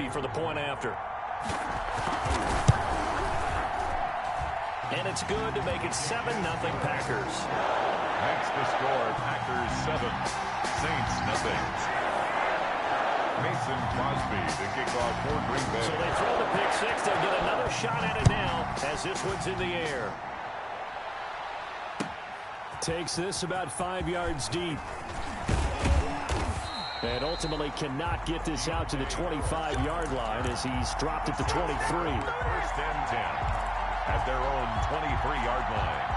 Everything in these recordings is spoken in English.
Crosby for the point after. And it's good to make it 7-0 Packers. Makes the score Packers 7, Saints nothing. Mason Crosby to kick off for Green Bay. So they throw the pick six. They'll get another shot at it now as this one's in the air. Takes this about 5 yards deep. And ultimately cannot get this out to the 25-yard line as he's dropped at the 23. First and 10 at their own 23-yard line.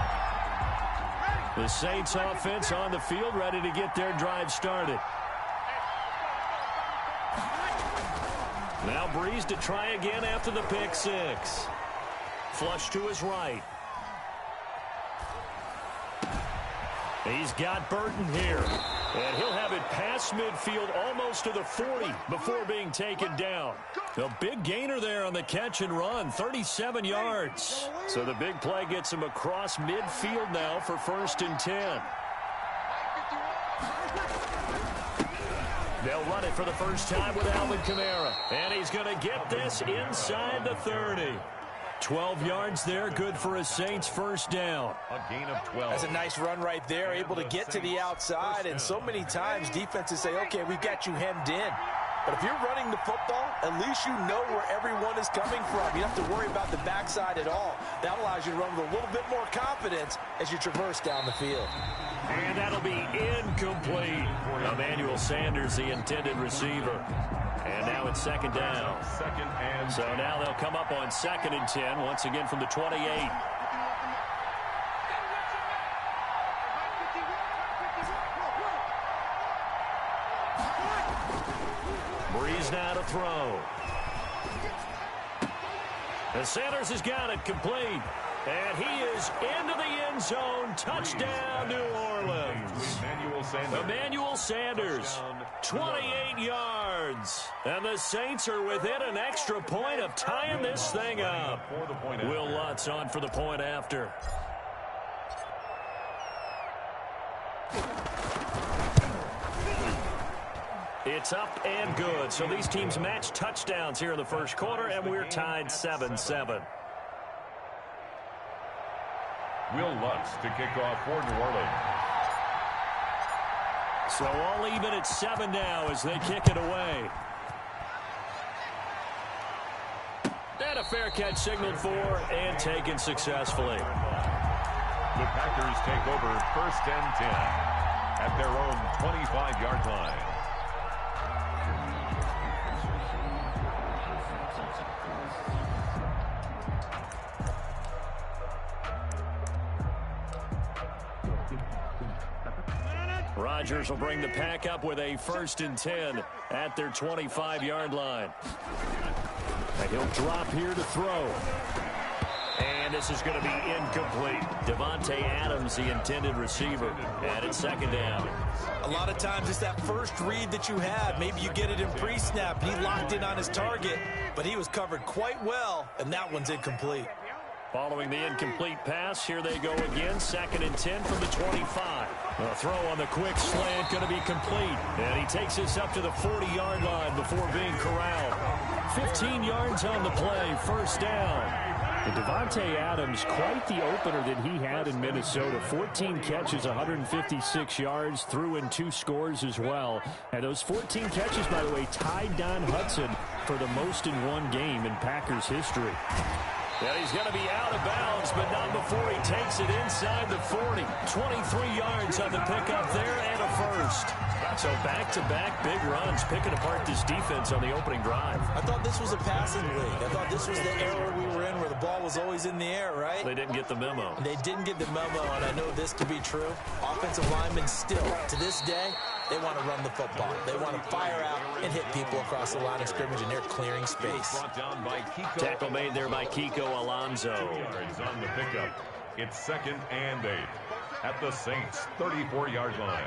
The Saints offense on the field, ready to get their drive started. Now Breeze to try again after the pick six. Flush to his right. He's got Burton here. And he'll have it past midfield almost to the 40 before being taken down. A big gainer there on the catch and run, 37 yards. So the big play gets him across midfield now for 1st and 10. They'll run it for the first time with Alvin Kamara. And he's going to get this inside the 30. 12 yards there, good for a Saints first down. A gain of 12. That's a nice run right there, able to get to the outside. And so many times defenses say, okay, we've got you hemmed in. But if you're running the football, at least you know where everyone is coming from. You don't have to worry about the backside at all. That allows you to run with a little bit more confidence as you traverse down the field. And that'll be incomplete. Emmanuel Sanders, the intended receiver. And now it's 2nd down. So now they'll come up on 2nd and 10, once again from the 28. Breeze now to throw. And Sanders has got it complete. And he is into the end zone. Touchdown, New Orleans. Emmanuel Sanders, 28 yards. And the Saints are within an extra point of tying this thing up. Will Lutz on for the point after. It's up and good. So these teams match touchdowns here in the first quarter, and we're tied 7-7. Will Lutz to kick off for New Orleans. So all even at 7 now as they kick it away. And a fair catch signaled for and taken successfully. The Packers take over 1st and 10 at their own 25-yard line. Rodgers will bring the pack up with a 1st and 10 at their 25-yard line. And he'll drop here to throw. And this is going to be incomplete. Davante Adams, the intended receiver, and it's 2nd down. A lot of times it's that first read that you have. Maybe you get it in pre-snap. He locked in on his target, but he was covered quite well, and that one's incomplete. Following the incomplete pass, here they go again. 2nd and 10 from the 25. A throw on the quick slant going to be complete. And he takes this up to the 40-yard line before being corralled. 15 yards on the play, 1st down. And Davante Adams, quite the opener that he had in Minnesota. 14 catches, 156 yards, threw in 2 scores as well. And those 14 catches, by the way, tied Don Hudson for the most in one game in Packers history. And he's going to be out of bounds, but not before he takes it inside the 40. 23 yards on the pickup there and a first. So back-to-back big runs, picking apart this defense on the opening drive. I thought this was a passing league. I thought this was the era we were in where the ball was always in the air, right? They didn't get the memo. They didn't get the memo, and I know this to be true. Offensive linemen still, to this day, they want to run the football. They want to fire out and hit people across the line of scrimmage, and they're clearing space. Tackle made there by Kiko Alonso. 2 yards on the pickup. It's 2nd and 8 at the Saints' 34-yard line.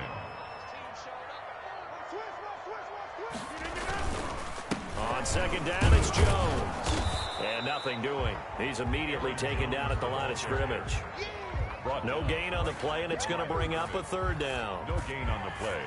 On 2nd down, it's Jones. And nothing doing. He's immediately taken down at the line of scrimmage. No gain on the play, and it's going to bring up a third down. No gain on the play.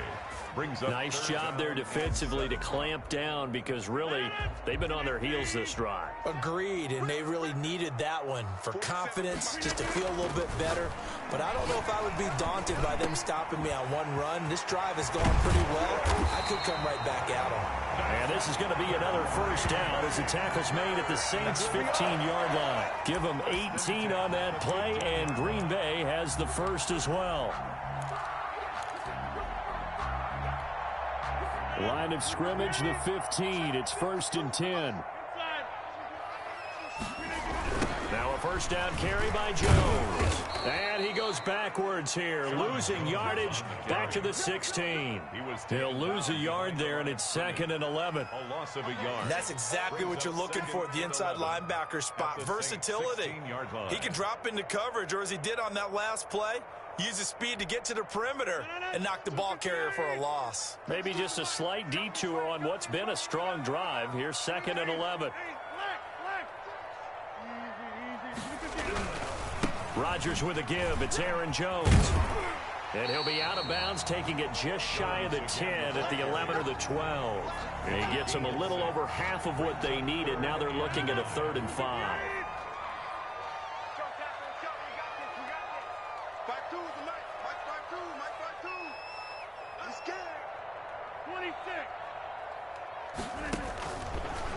Brings up nice job there defensively to clamp down because really they've been on their heels this drive. Agreed, and they really needed that one for confidence, just to feel a little bit better. But I don't know if I would be daunted by them stopping me on one run. This drive has gone pretty well. I could come right back at them. And this is going to be another first down as the tackle's made at the Saints' 15-yard line. Give them 18 on that play, and Green Bay has the first as well. Line of scrimmage, the 15. It's 1st and 10. Now a first down carry by Jones. And he goes backwards here, losing yardage back to the 16. He'll lose a yard there, and it's 2nd and 11. A loss of a yard. That's exactly what you're looking for at the inside linebacker spot. Versatility. He can drop into coverage, or as he did on that last play, use his speed to get to the perimeter and knock the ball carrier for a loss. Maybe just a slight detour on what's been a strong drive. Here's 2nd and 11. Rodgers with a give. It's Aaron Jones. And he'll be out of bounds, taking it just shy of the 10 at the 11 or the 12. And he gets them a little over half of what they needed. Now they're looking at a 3rd and 5.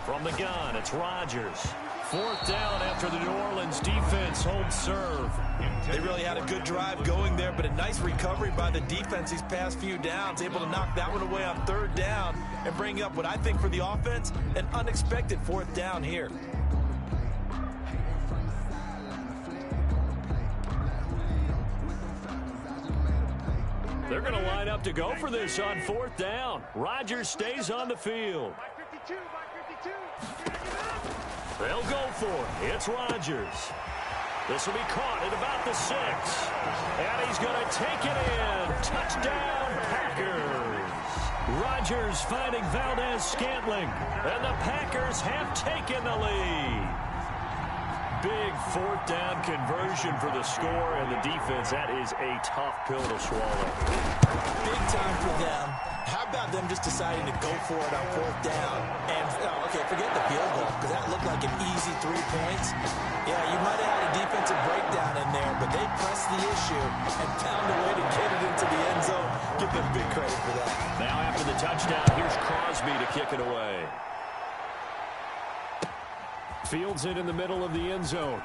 From the gun, it's Rodgers. 4th down after the New Orleans defense holds serve. They really had a good drive going there, but a nice recovery by the defense these past few downs, able to knock that one away on 3rd down and bring up what I think for the offense, an unexpected 4th down here. They're going to line up to go for this on 4th down. Rodgers stays on the field. They'll go for it. It's Rodgers. This will be caught at about the 6. And he's going to take it in. Touchdown, Packers. Rodgers finding Valdez-Scantling. And the Packers have taken the lead. Big 4th down conversion for the score, and the defense, that is a tough pill to swallow. Big time for them. How about them just deciding to go for it on 4th down? And, okay, forget the field goal, because that looked like an easy 3 points. Yeah, you might have had a defensive breakdown in there, but they pressed the issue and found a way to get it into the end zone. Give them big credit for that. Now after the touchdown, here's Crosby to kick it away. Fields it in the middle of the end zone.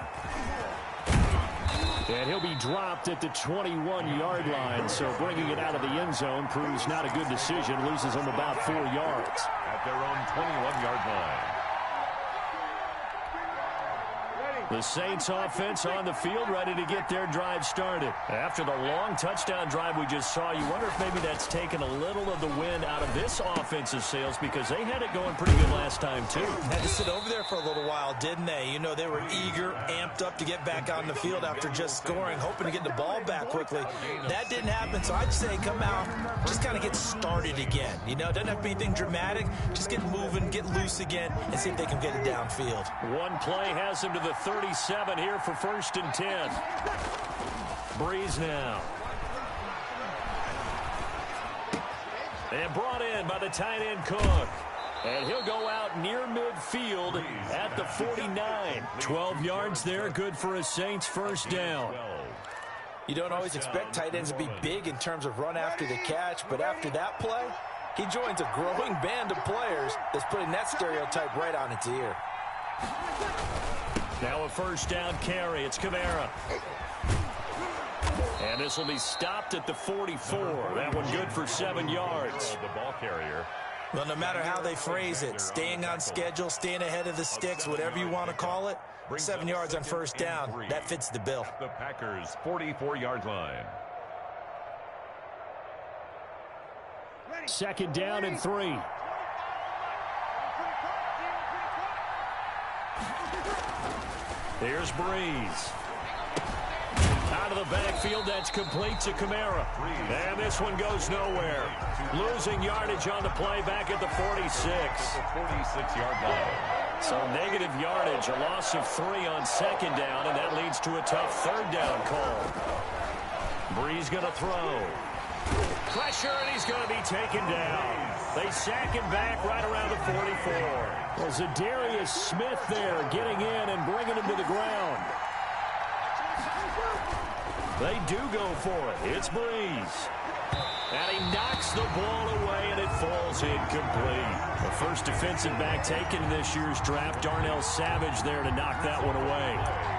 And he'll be dropped at the 21-yard line, so bringing it out of the end zone proves not a good decision. Loses him about 4 yards. At their own 21-yard line. The Saints offense on the field, ready to get their drive started. After the long touchdown drive we just saw, you wonder if maybe that's taken a little of the wind out of this offensive sails, because they had it going pretty good last time too. Had to sit over there for a little while, didn't they? You know, they were eager, amped up to get back on the field after just scoring, hoping to get the ball back quickly. That didn't happen, so I'd say come out, just kind of get started again. You know, it doesn't have to be anything dramatic. Just get moving, get loose again, and see if they can get it downfield. One play has him to the 37 here for 1st and 10. Breeze now. And brought in by the tight end Cook. And he'll go out near midfield at the 49. 12 yards there, good for a Saints first down. You don't always expect tight ends to be big in terms of run after the catch, but after that play, he joins a growing band of players that's putting that stereotype right on its ear. Now a first down carry. It's Kamara. And this will be stopped at the 44. That one good for 7 yards. The ball carrier. Well, no matter how they phrase it, staying on schedule, staying ahead of the sticks, whatever you want to call it, 7 yards on first down, that fits the bill. The Packers' 44-yard line. 2nd down and 3. Here's Breeze. Out of the backfield, that's complete to Kamara. And this one goes nowhere. Losing yardage on the play back at the 46. 46-yard line. So negative yardage, a loss of 3 on second down, and that leads to a tough third down call. Breeze going to throw. Pressure, and he's going to be taken down. They sack him back right around the 44. Well, Zadarius Smith there getting in and bringing him to the ground. They do go for it. It's Breeze. And he knocks the ball away, and it falls incomplete. The first defensive back taken in this year's draft, Darnell Savage there to knock that one away.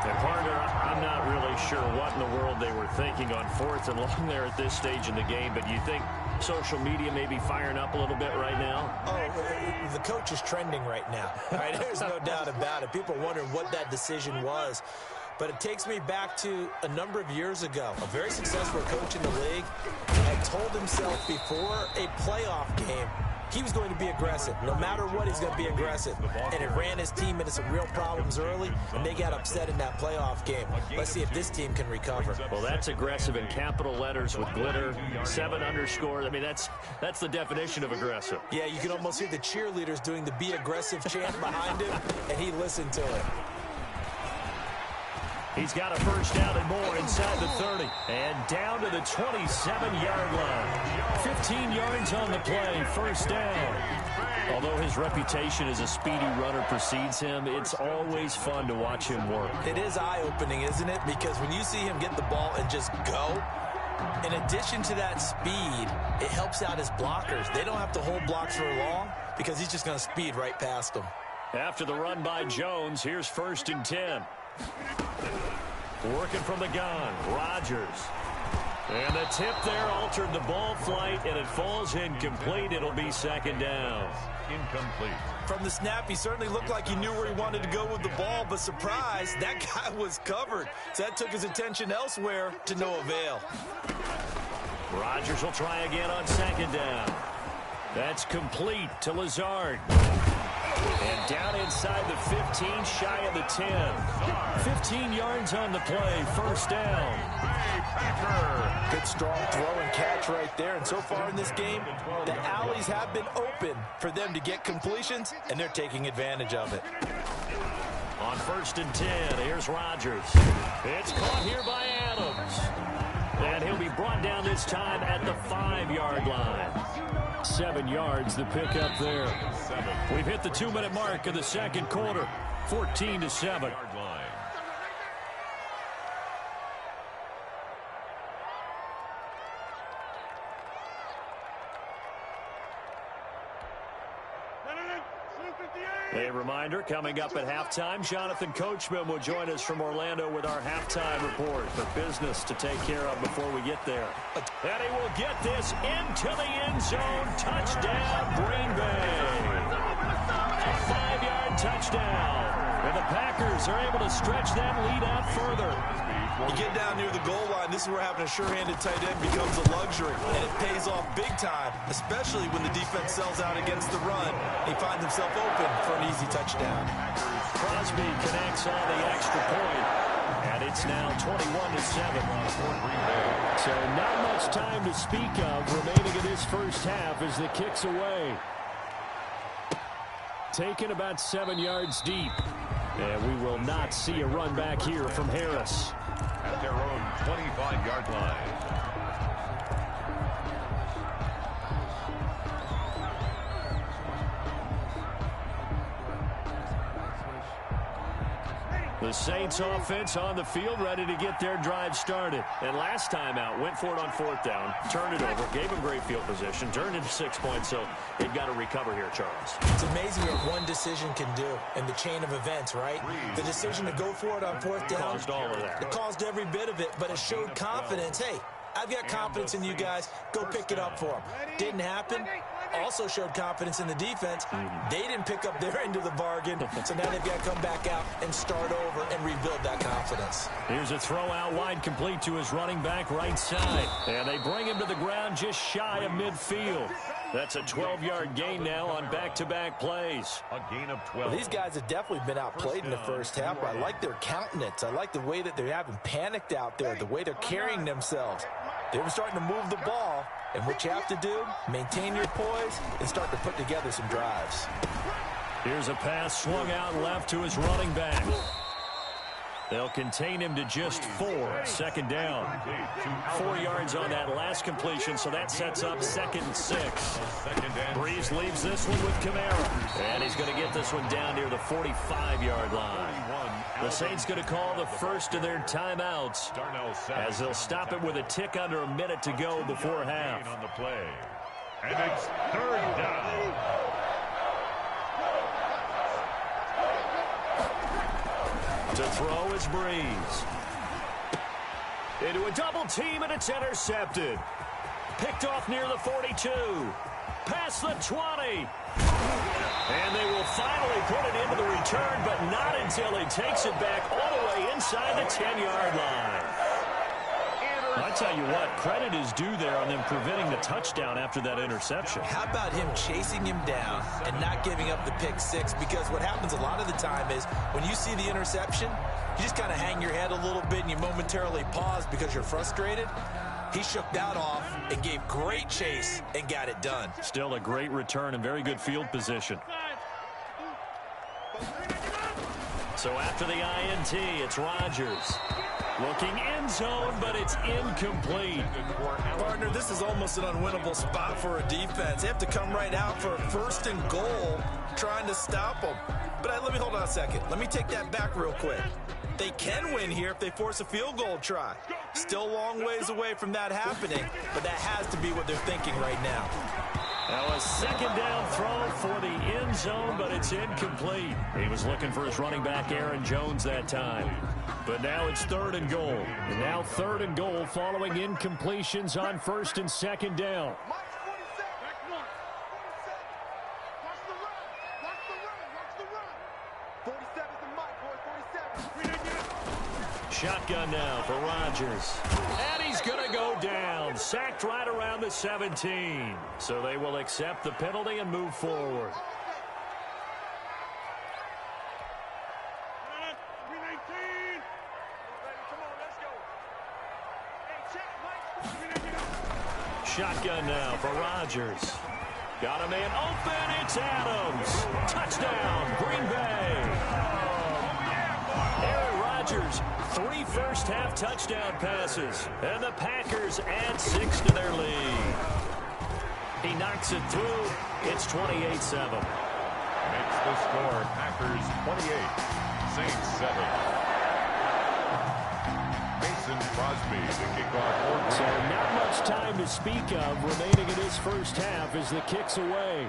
And partner, I'm not really sure what in the world they were thinking on 4th and long there at this stage in the game, but you think social media may be firing up a little bit right now? Oh, the coach is trending right now. Right? There's no doubt about it. People are wondering what that decision was. But it takes me back to a number of years ago. A very successful coach in the league had told himself before a playoff game he was going to be aggressive. No matter what, he's going to be aggressive. And it ran his team into some real problems early, and they got upset in that playoff game. Let's see if this team can recover. Well, that's aggressive in capital letters with glitter, 7 underscore. I mean, that's the definition of aggressive. Yeah, you can almost hear the cheerleaders doing the be aggressive chant behind him, and he listened to it. He's got a first down and more inside the 30. And down to the 27-yard line. 15 yards on the play, first down. Although his reputation as a speedy runner precedes him, it's always fun to watch him work. It is eye-opening, isn't it? Because when you see him get the ball and just go, in addition to that speed, it helps out his blockers. They don't have to hold blocks for long because he's just going to speed right past them. After the run by Jones, here's 1st and 10. Working from the gun, Rodgers. And the tip there altered the ball flight, and it falls incomplete. It'll be 2nd down. Incomplete. From the snap, he certainly looked like he knew where he wanted to go with the ball, but surprise, that guy was covered. So that took his attention elsewhere to no avail. Rodgers will try again on 2nd down. That's complete to Lazard. And down inside the 15, shy of the 10. 15 yards on the play, first down. Good strong throw and catch right there. And so far in this game, the alleys have been open for them to get completions, and they're taking advantage of it. On 1st and 10, here's Rodgers. It's caught here by Adams. And he'll be brought down this time at the 5-yard line. 7 yards, the pickup there. We've hit the 2-minute mark of the second quarter. 14-7. A reminder, coming up at halftime, Jonathan Coachman will join us from Orlando with our halftime report. For business to take care of before we get there. And he will get this into the end zone. Touchdown, Green Bay. A 5-yard touchdown. And the Packers are able to stretch that lead out further. You get down near the goal line, this is where having a sure-handed tight end becomes a luxury. And it pays off big time, especially when the defense sells out against the run. He finds himself open for an easy touchdown. Crosby connects on the extra point. And it's now 21-7. So not much time to speak of remaining in this first half as the kick's away. Taken about 7 yards deep. And we will not see a run back here from Harris. At their own 25-yard line. The Saints offense on the field, ready to get their drive started. And last time out, went for it on 4th down, turned it over, gave them great field position, turned into 6 points, so they've got to recover here, Charles. It's amazing what one decision can do in the chain of events, right? The decision to go for it on 4th down. Caused all of that. It caused every bit of it, but it showed confidence. Hey, I've got confidence in you guys. Go pick it up for them. Didn't happen. Also showed confidence in the defense. They didn't pick up their end of the bargain, so now they've got to come back out and start over and rebuild that confidence. Here's a throw out wide, complete to his running back right side. And they bring him to the ground just shy of midfield. That's a 12-yard gain now on back-to-back plays. A gain of 12. Well, these guys have definitely been outplayed in the first half, but I like their countenance. I like the way that they haven't panicked out there, the way they're carrying themselves. They were starting to move the ball, and what you have to do, maintain your poise and start to put together some drives. Here's a pass swung out left to his running back. They'll contain him to just 4. Second down. 4 yards on that last completion, so that sets up 2nd and 6. Breeze leaves this one with Kamara. And he's going to get this one down near the 45-yard line. The Saints going to call the first of their timeouts as they'll stop it with a tick under a minute to go before half. On the play. And it's 3rd down. To throw is Breeze. Into a double team, and it's intercepted. Picked off near the 42. Past the 20. And they will finally put it into the return, but not until he takes it back all the way inside the 10-yard line. I tell you what, credit is due there on them preventing the touchdown after that interception. How about him chasing him down and not giving up the pick 6? Because what happens a lot of the time is when you see the interception, you just kind of hang your head a little bit and you momentarily pause because you're frustrated. He shook that off and gave great chase and got it done. Still a great return and very good field position. So after the INT, it's Rodgers. Looking end zone, but it's incomplete. Partner, this is almost an unwinnable spot for a defense. They have to come right out for a 1st and goal, trying to stop them. But let me hold on a second. Let me take that back real quick. They can win here if they force a field goal try. Still a long ways away from that happening, but that has to be what they're thinking right now. Now a 2nd down throw for the end zone, but it's incomplete. He was looking for his running back, Aaron Jones, that time. But now it's 3rd and goal. And now 3rd and goal following incompletions on 1st and 2nd down. Shotgun now for Rodgers. And he's going to go down. Sacked right around the 17. So they will accept the penalty and move forward. Shotgun now for Rodgers. Got a man open. It's Adams. Touchdown, Green Bay. Aaron Rodgers, 3 first-half touchdown passes. And the Packers add 6 to their lead. He knocks it through. It's 28-7. Makes the score Packers 28, Saints 7. Crosby to kick off. So not much time to speak of remaining in this first half as the kick's away.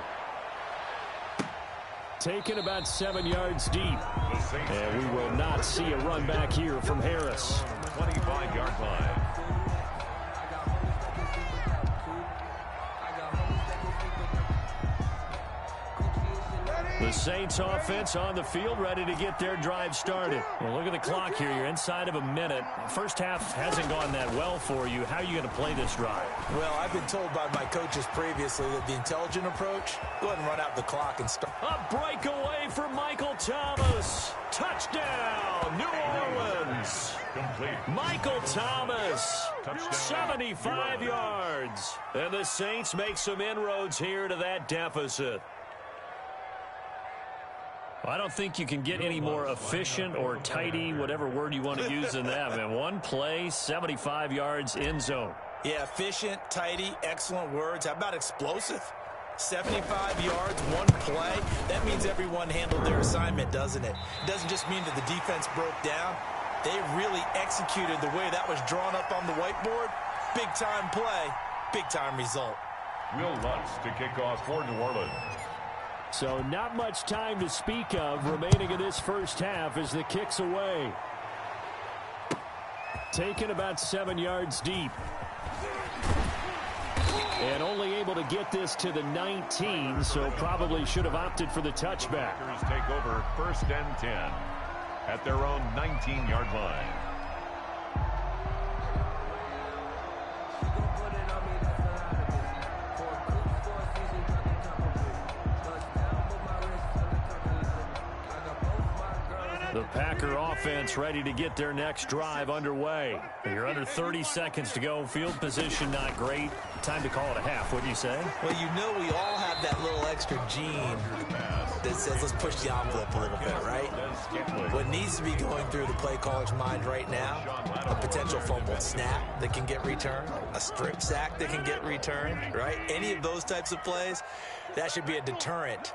Taken about 7 yards deep. And we will not see a run back here from Harris. 25-yard line. The Saints offense on the field, ready to get their drive started. Well, look at the clock here. You're inside of a minute. First half hasn't gone that well for you. How are you going to play this drive? Well, I've been told by my coaches previously that the intelligent approach, go ahead and run out the clock and start. A breakaway for Michael Thomas. Touchdown, New Orleans. Complete. Michael Thomas, 75 yards. And the Saints make some inroads here to that deficit. I don't think you can get any more efficient or tidy, whatever word you want to use in that. Man, one play, 75 yards, end zone. Yeah, efficient, tidy, excellent words. How about explosive? 75 yards, one play. That means everyone handled their assignment, doesn't it? It doesn't just mean that the defense broke down. They really executed the way that was drawn up on the whiteboard. Big-time play, big-time result. Will Lutz to kick off for New Orleans. So not much time to speak of remaining in this first half as the kick's away. Taken about 7 yards deep. And only able to get this to the 19, so probably should have opted for the touchback. Packers take over 1st and 10 at their own 19-yard line. The Packer offense ready to get their next drive underway. You're under 30 seconds to go. Field position not great. Time to call it a half, wouldn't you say? Well, you know we all have that little extra gene. that says let's push the envelope a little bit, right? What needs to be going through the play caller's mind right now, a potential fumbled snap that can get returned, a strip sack that can get returned, right? Any of those types of plays, that should be a deterrent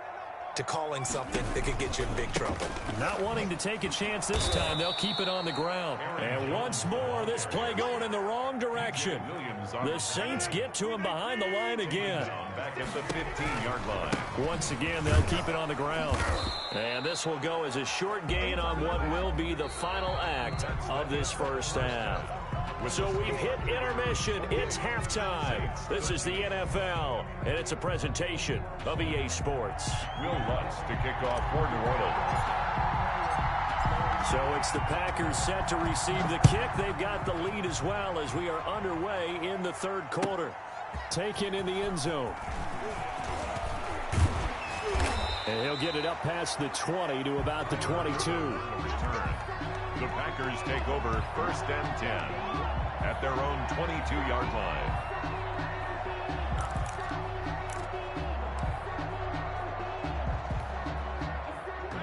to calling something that could get you in big trouble. Not wanting to take a chance this time, they'll keep it on the ground. And once more, this play going in the wrong direction. The Saints get to him behind the line again. Back at the 15-yard line. Once again, they'll keep it on the ground. And this will go as a short gain on what will be the final act of this first half. So we've hit intermission. It's halftime. This is the NFL, and it's a presentation of EA Sports. Will Lutz to kick off for New Orleans. So it's the Packers set to receive the kick. They've got the lead as well as we are underway in the third quarter. Taken in the end zone. And he'll get it up past the 20 to about the 22. The Packers take over first and 10 at their own 22-yard line.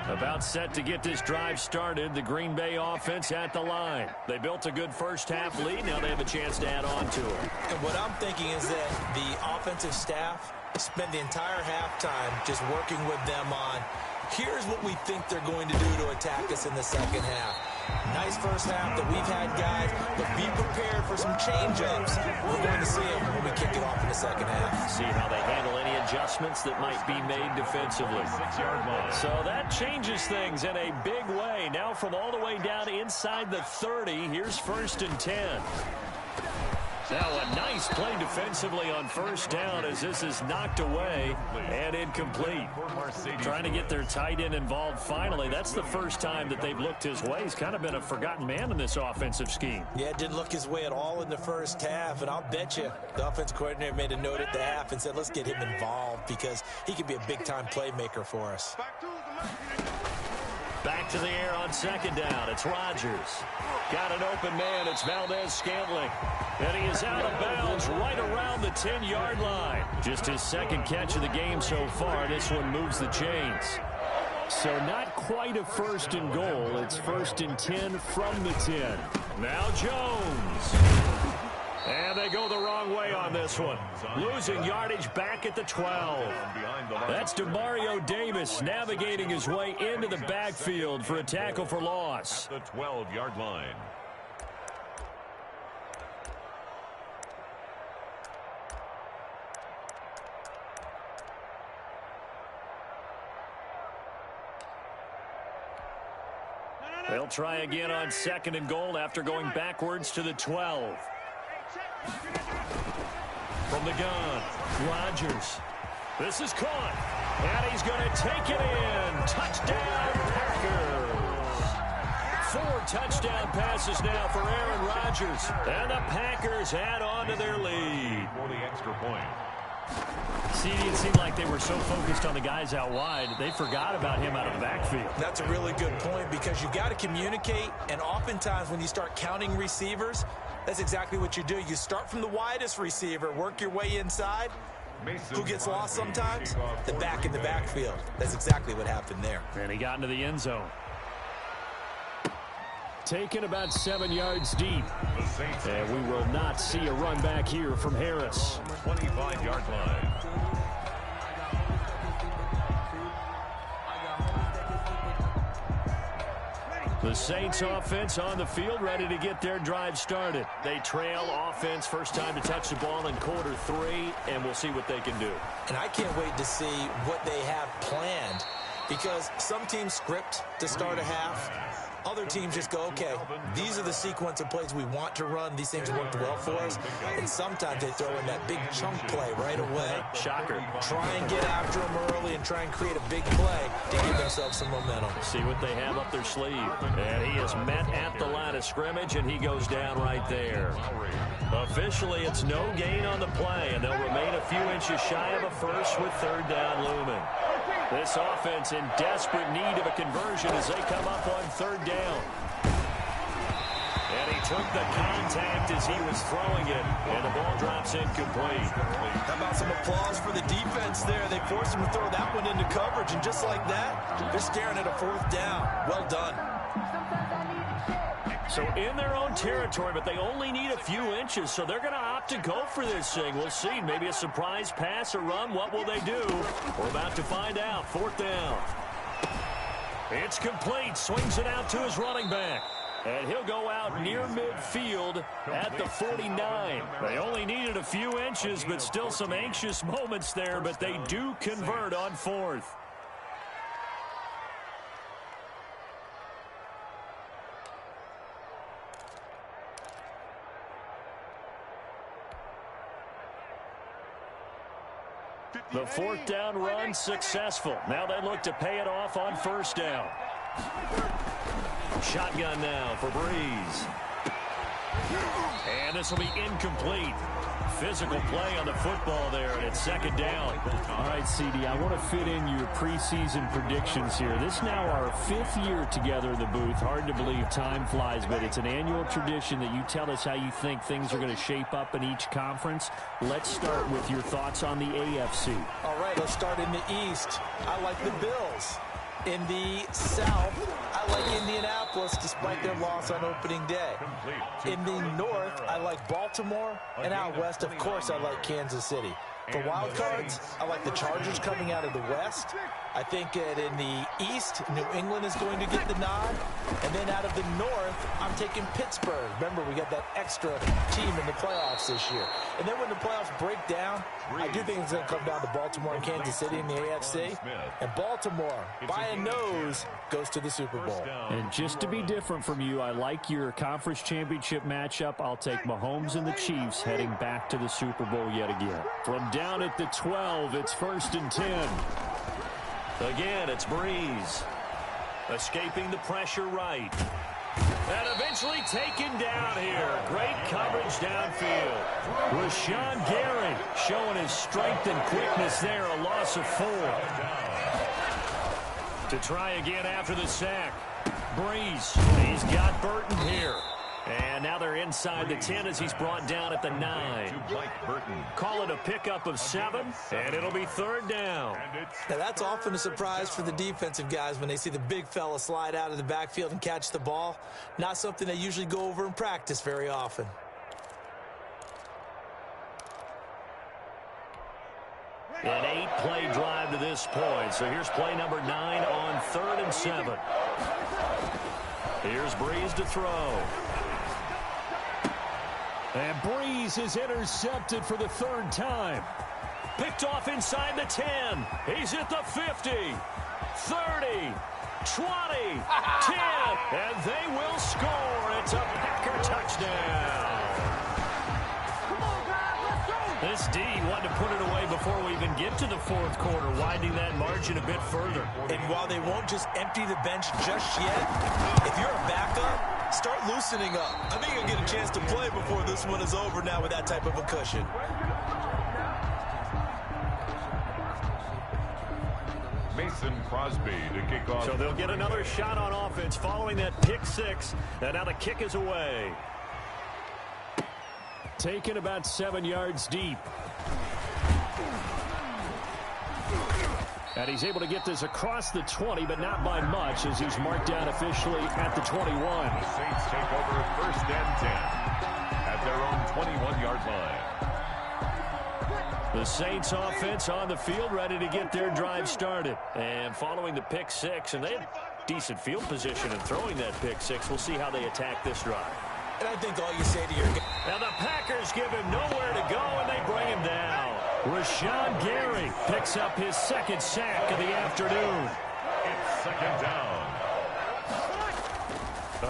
About set to get this drive started. The Green Bay offense at the line. They built a good first-half lead. Now they have a chance to add on to it. And what I'm thinking is that the offensive staff spend the entire halftime just working with them on, here's what we think they're going to do to attack us in the second half. Nice first half that we've had, guys, but be prepared for some change-ups. We're going to see them when we kick it off in the second half. See how they handle any adjustments that might be made defensively. 6-yard line. So that changes things in a big way. Now from all the way down inside the 30, here's first and 10. Now a nice play defensively on first down as this is knocked away and incomplete. Trying to get their tight end involved finally. That's the first time that they've looked his way. He's kind of been a forgotten man in this offensive scheme. Yeah, didn't look his way at all in the first half, and I'll bet you the offense coordinator made a note at the half and said, let's get him involved because he could be a big-time playmaker for us. Back to the air on second down. It's Rodgers. Got an open man. It's Valdez-Scantling. And he is out of bounds right around the 10-yard line. Just his second catch of the game so far. This one moves the chains. So not quite a first and goal. It's first and 10 from the 10. Now Jones. And they go the wrong way on this one. Losing yardage back at the 12. That's DeMario Davis navigating his way into the backfield for a tackle for loss. At the 12-yard line. They'll try again on second and goal after going backwards to the 12. From the gun, Rodgers. This is caught, and he's going to take it in. Touchdown, Packers. 4 touchdown passes now for Aaron Rodgers, and the Packers add on to their lead. For the extra point. See, it seemed like they were so focused on the guys out wide, they forgot about him out of the backfield. That's a really good point because you got to communicate, and oftentimes when you start counting receivers, that's exactly what you do. You start from the widest receiver, work your way inside. Who gets lost sometimes? The back in the backfield. That's exactly what happened there. And he got into the end zone. Taken about 7 yards deep. And we will not see a run back here from Harris. 25-yard line. The Saints offense on the field, ready to get their drive started. They trail offense, first time to touch the ball in quarter 3, and we'll see what they can do. And I can't wait to see what they have planned because some teams script to start a half. Other teams just go, okay, these are the sequence of plays we want to run. These things worked well for us. And sometimes they throw in that big chunk play right away. Shocker. Try and get after them early and try and create a big play to give themselves some momentum. See what they have up their sleeve. And he is met at the line of scrimmage, and he goes down right there. Officially, it's no gain on the play, and they'll remain a few inches shy of a first with third down looming. This offense in desperate need of a conversion as they come up on third down. And he took the contact as he was throwing it, and the ball drops incomplete. How about some applause for the defense there? They forced him to throw that one into coverage, and just like that, they're staring at a 4th down. Well done. So in their own territory, but they only need a few inches, so they're going to opt to go for this thing. We'll see. Maybe a surprise pass or run. What will they do? We're about to find out. 4th down. It's complete. Swings it out to his running back. And he'll go out near midfield at the 49. They only needed a few inches, but still some anxious moments there, but they do convert on 4th. The 4th down run successful. Now they look to pay it off on 1st down. Shotgun now for Breeze. And this will be incomplete. Physical play on the football there, and it's 2nd down. All right, CD, I want to fit in your preseason predictions here. This is now our 5th year together in the booth. Hard to believe time flies, but it's an annual tradition that you tell us how you think things are going to shape up in each conference. Let's start with your thoughts on the AFC. All right, let's start in the East. I like the Bills. In the South, I like Indianapolis despite their loss on opening day. In the North, I like Baltimore. And out West, of course, I like Kansas City. For wild cards, I like the Chargers coming out of the West. I think that in the East, New England is going to get the nod. And then out of the North, I'm taking Pittsburgh. Remember, we got that extra team in the playoffs this year. And then when the playoffs break down, I do think it's going to come down to Baltimore and Kansas City in the AFC. And Baltimore, by a nose, goes to the Super Bowl. And just to be different from you, I like your conference championship matchup. I'll take Mahomes and the Chiefs heading back to the Super Bowl yet again. From down at the 12, it's 1st and 10. Again, it's Breeze. Escaping the pressure right. And eventually taken down here. Great coverage downfield. Rashawn Gary showing his strength and quickness there. A loss of 4. To try again after the sack. Breeze. He's got Burton here. And now they're inside the 10 as he's brought down at the 9. Call it a pickup of 7, and it'll be 3rd down. Now that's often a surprise for the defensive guys when they see the big fella slide out of the backfield and catch the ball. Not something they usually go over in practice very often. An 8-play drive to this point. So here's play number 9 on 3rd and 7. Here's Breeze to throw. And Breeze is intercepted for the 3rd time. Picked off inside the 10. He's at the 50, 30, 20, 10, and they will score. It's a Packer touchdown. This D wanted to put it away before we even get to the 4th quarter, widening that margin a bit further. And while they won't just empty the bench just yet, if you're a backup, start loosening up. I think you'll get a chance to play before this one is over now with that type of a cushion. Mason Crosby to kick off. So they'll get another shot on offense following that pick 6, and now the kick is away. Taken about 7 yards deep. And he's able to get this across the 20, but not by much, as he's marked down officially at the 21. The Saints take over 1st and 10 at their own 21-yard line. The Saints offense on the field, ready to get their drive started. And following the pick 6, and they had decent field position in throwing that pick 6. We'll see how they attack this drive. And I think all you say to your guy. Now the Packers give him nowhere to go, and they bring him down. Rashawn Gary picks up his 2nd sack of the afternoon. It's 2nd down.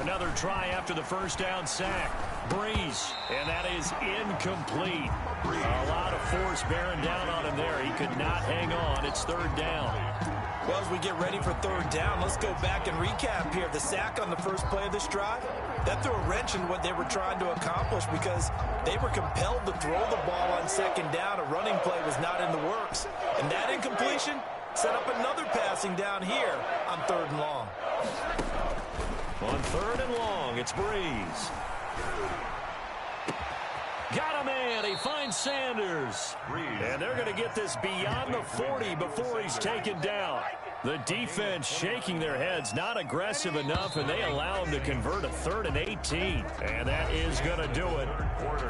Another try after the 1st down sack. Breeze, and that is incomplete. A lot of force bearing down on him there. He could not hang on. It's 3rd down. Well, as we get ready for 3rd down, let's go back and recap here. The sack on the first play of this drive, that threw a wrench in what they were trying to accomplish because they were compelled to throw the ball on 2nd down. A running play was not in the works. And that incompletion set up another passing down here on 3rd and long. On 3rd and long, it's Breeze. Got a man. He finds Sanders. And they're going to get this beyond the 40 before he's taken down. The defense shaking their heads, not aggressive enough, and they allow him to convert a 3rd and 18. And that is going to do it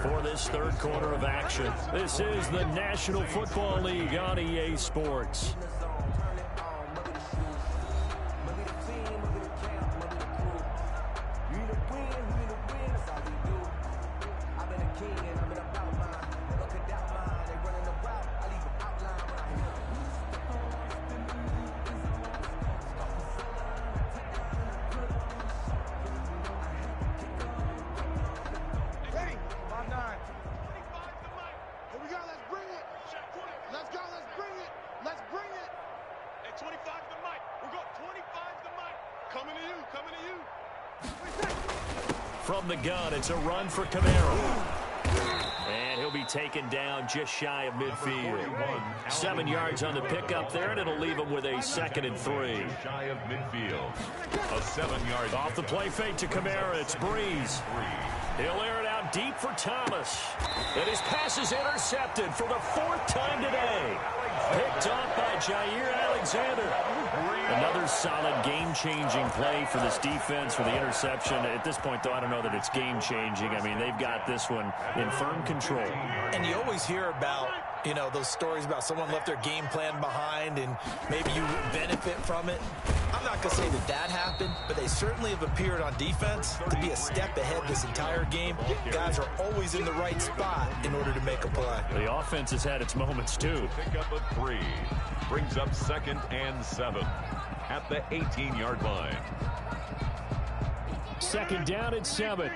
for this third quarter of action. This is the National Football League on EA Sports. From the gun, it's a run for Camaro. And he'll be taken down just shy of midfield. 7 yards on the pickup there, and it'll leave him with a 2nd and 3. Shy of midfield. A 7-yard. Off the play fake to Camaro, it's Breeze. He'll air it out deep for Thomas. And his pass is intercepted for the 4th time today. Picked off by Jair Alexander. Another solid game-changing play for this defense for the interception. At this point, though, I don't know that it's game-changing. I mean, they've got this one in firm control. And you always hear about, you know, those stories about someone left their game plan behind and maybe you benefit from it. I'm not going to say that that happened, but they certainly have appeared on defense to be a step ahead this entire game. Guys are always in the right spot in order to make a play. The offense has had its moments, too. Pick up a 3. Brings up 2nd and 7 at the 18-yard line. 2nd down at 7.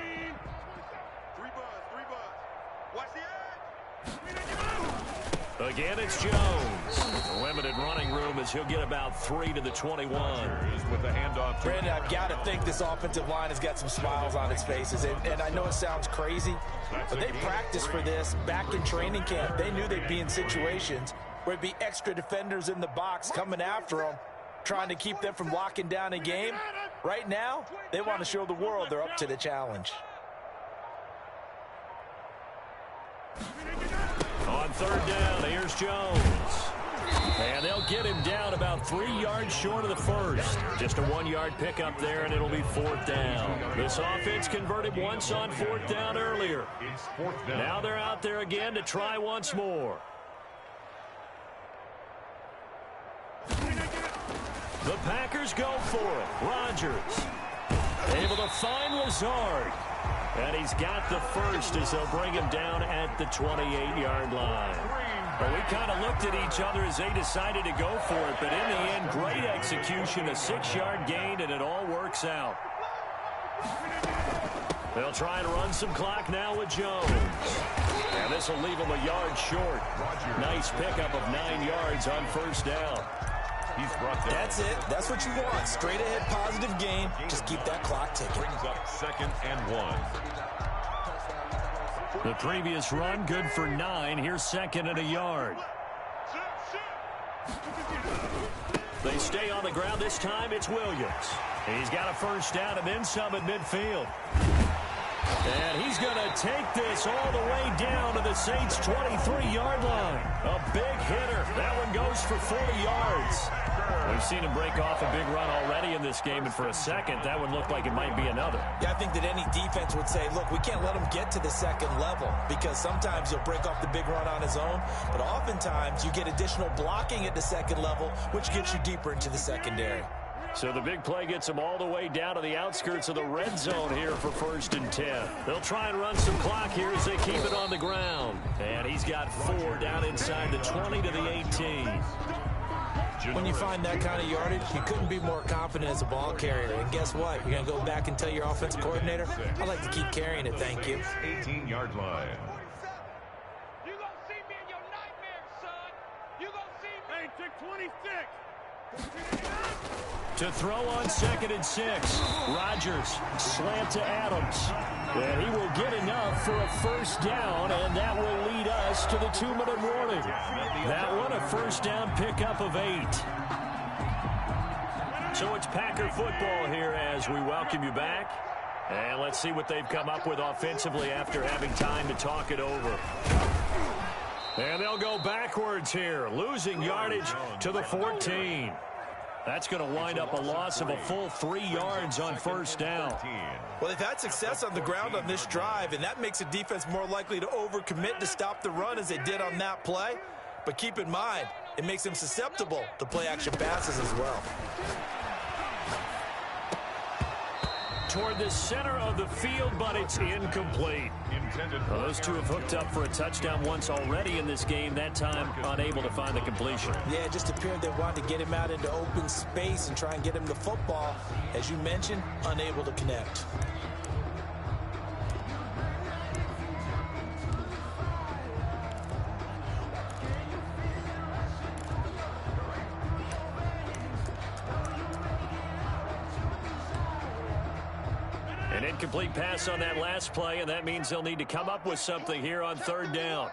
Again, it's Jones. Limited running room as he'll get about 3 to the 21. With the handoff. Brandon, I've got to think this offensive line has got some smiles on its faces. And I know it sounds crazy, but they practiced for this back in training camp. They knew they'd be in situations where it'd be extra defenders in the box coming after them, trying to keep them from locking down a game. Right now, they want to show the world they're up to the challenge. On 3rd down, here's Jones. And they'll get him down about 3 yards short of the 1st. Just a 1-yard pickup there, and it'll be 4th down. This offense converted once on 4th down earlier. Now they're out there again to try once more. The Packers go for it. Rodgers able to find Lazard. And he's got the 1st as they'll bring him down at the 28-yard line. But we kind of looked at each other as they decided to go for it. But in the end, great execution, a 6-yard gain, and it all works out. They'll try and run some clock now with Jones. And this will leave him a yard short. Nice pickup of 9 yards on 1st down. He's brought down. That's it. That's what you want. Straight ahead positive gain. Just keep that clock ticking. Brings up 2nd and 1. The previous run good for 9. Here's 2nd and a yard. They stay on the ground. This time it's Williams. He's got a 1st down and then some at midfield. And he's going to take this all the way down to the Saints' 23-yard line. A big hitter. That one goes for 40 yards. We've seen him break off a big run already in this game, and for a second, that one looked like it might be another. Yeah, I think that any defense would say, look, we can't let him get to the 2nd level because sometimes he'll break off the big run on his own, but oftentimes you get additional blocking at the 2nd level, which gets you deeper into the secondary. So the big play gets them all the way down to the outskirts of the red zone here for 1st and 10. They'll try and run some clock here as they keep it on the ground. And he's got 4 down inside the 20 to the 18. When you find that kind of yardage, you couldn't be more confident as a ball carrier. And guess what? You're going to go back and tell your offensive coordinator, I'd like to keep carrying it, thank you. 18-yard line. You gonna see me in your nightmares, son. You gonna see me. Hey, take 26. To throw on 2nd and 6. Rodgers slant to Adams. And he will get enough for a 1st down, and that will lead us to the 2-minute warning. That one, a 1st down pickup of 8. So it's Packer football here as we welcome you back. And let's see what they've come up with offensively after having time to talk it over. And they'll go backwards here, losing yardage to the 14. That's going to wind up a loss of a full 3 yards on first down. Well, they've had success on the ground on this drive, and that makes the defense more likely to overcommit to stop the run as they did on that play. But keep in mind, it makes them susceptible to play-action passes as well. Toward the center of the field, but it's incomplete. Well, those two have hooked up for a touchdown once already in this game, that time unable to find the completion. Yeah, it just appeared they wanted to get him out into open space and try and get him the football. As you mentioned, unable to connect. An incomplete pass on that last play, and that means they'll need to come up with something here on third down.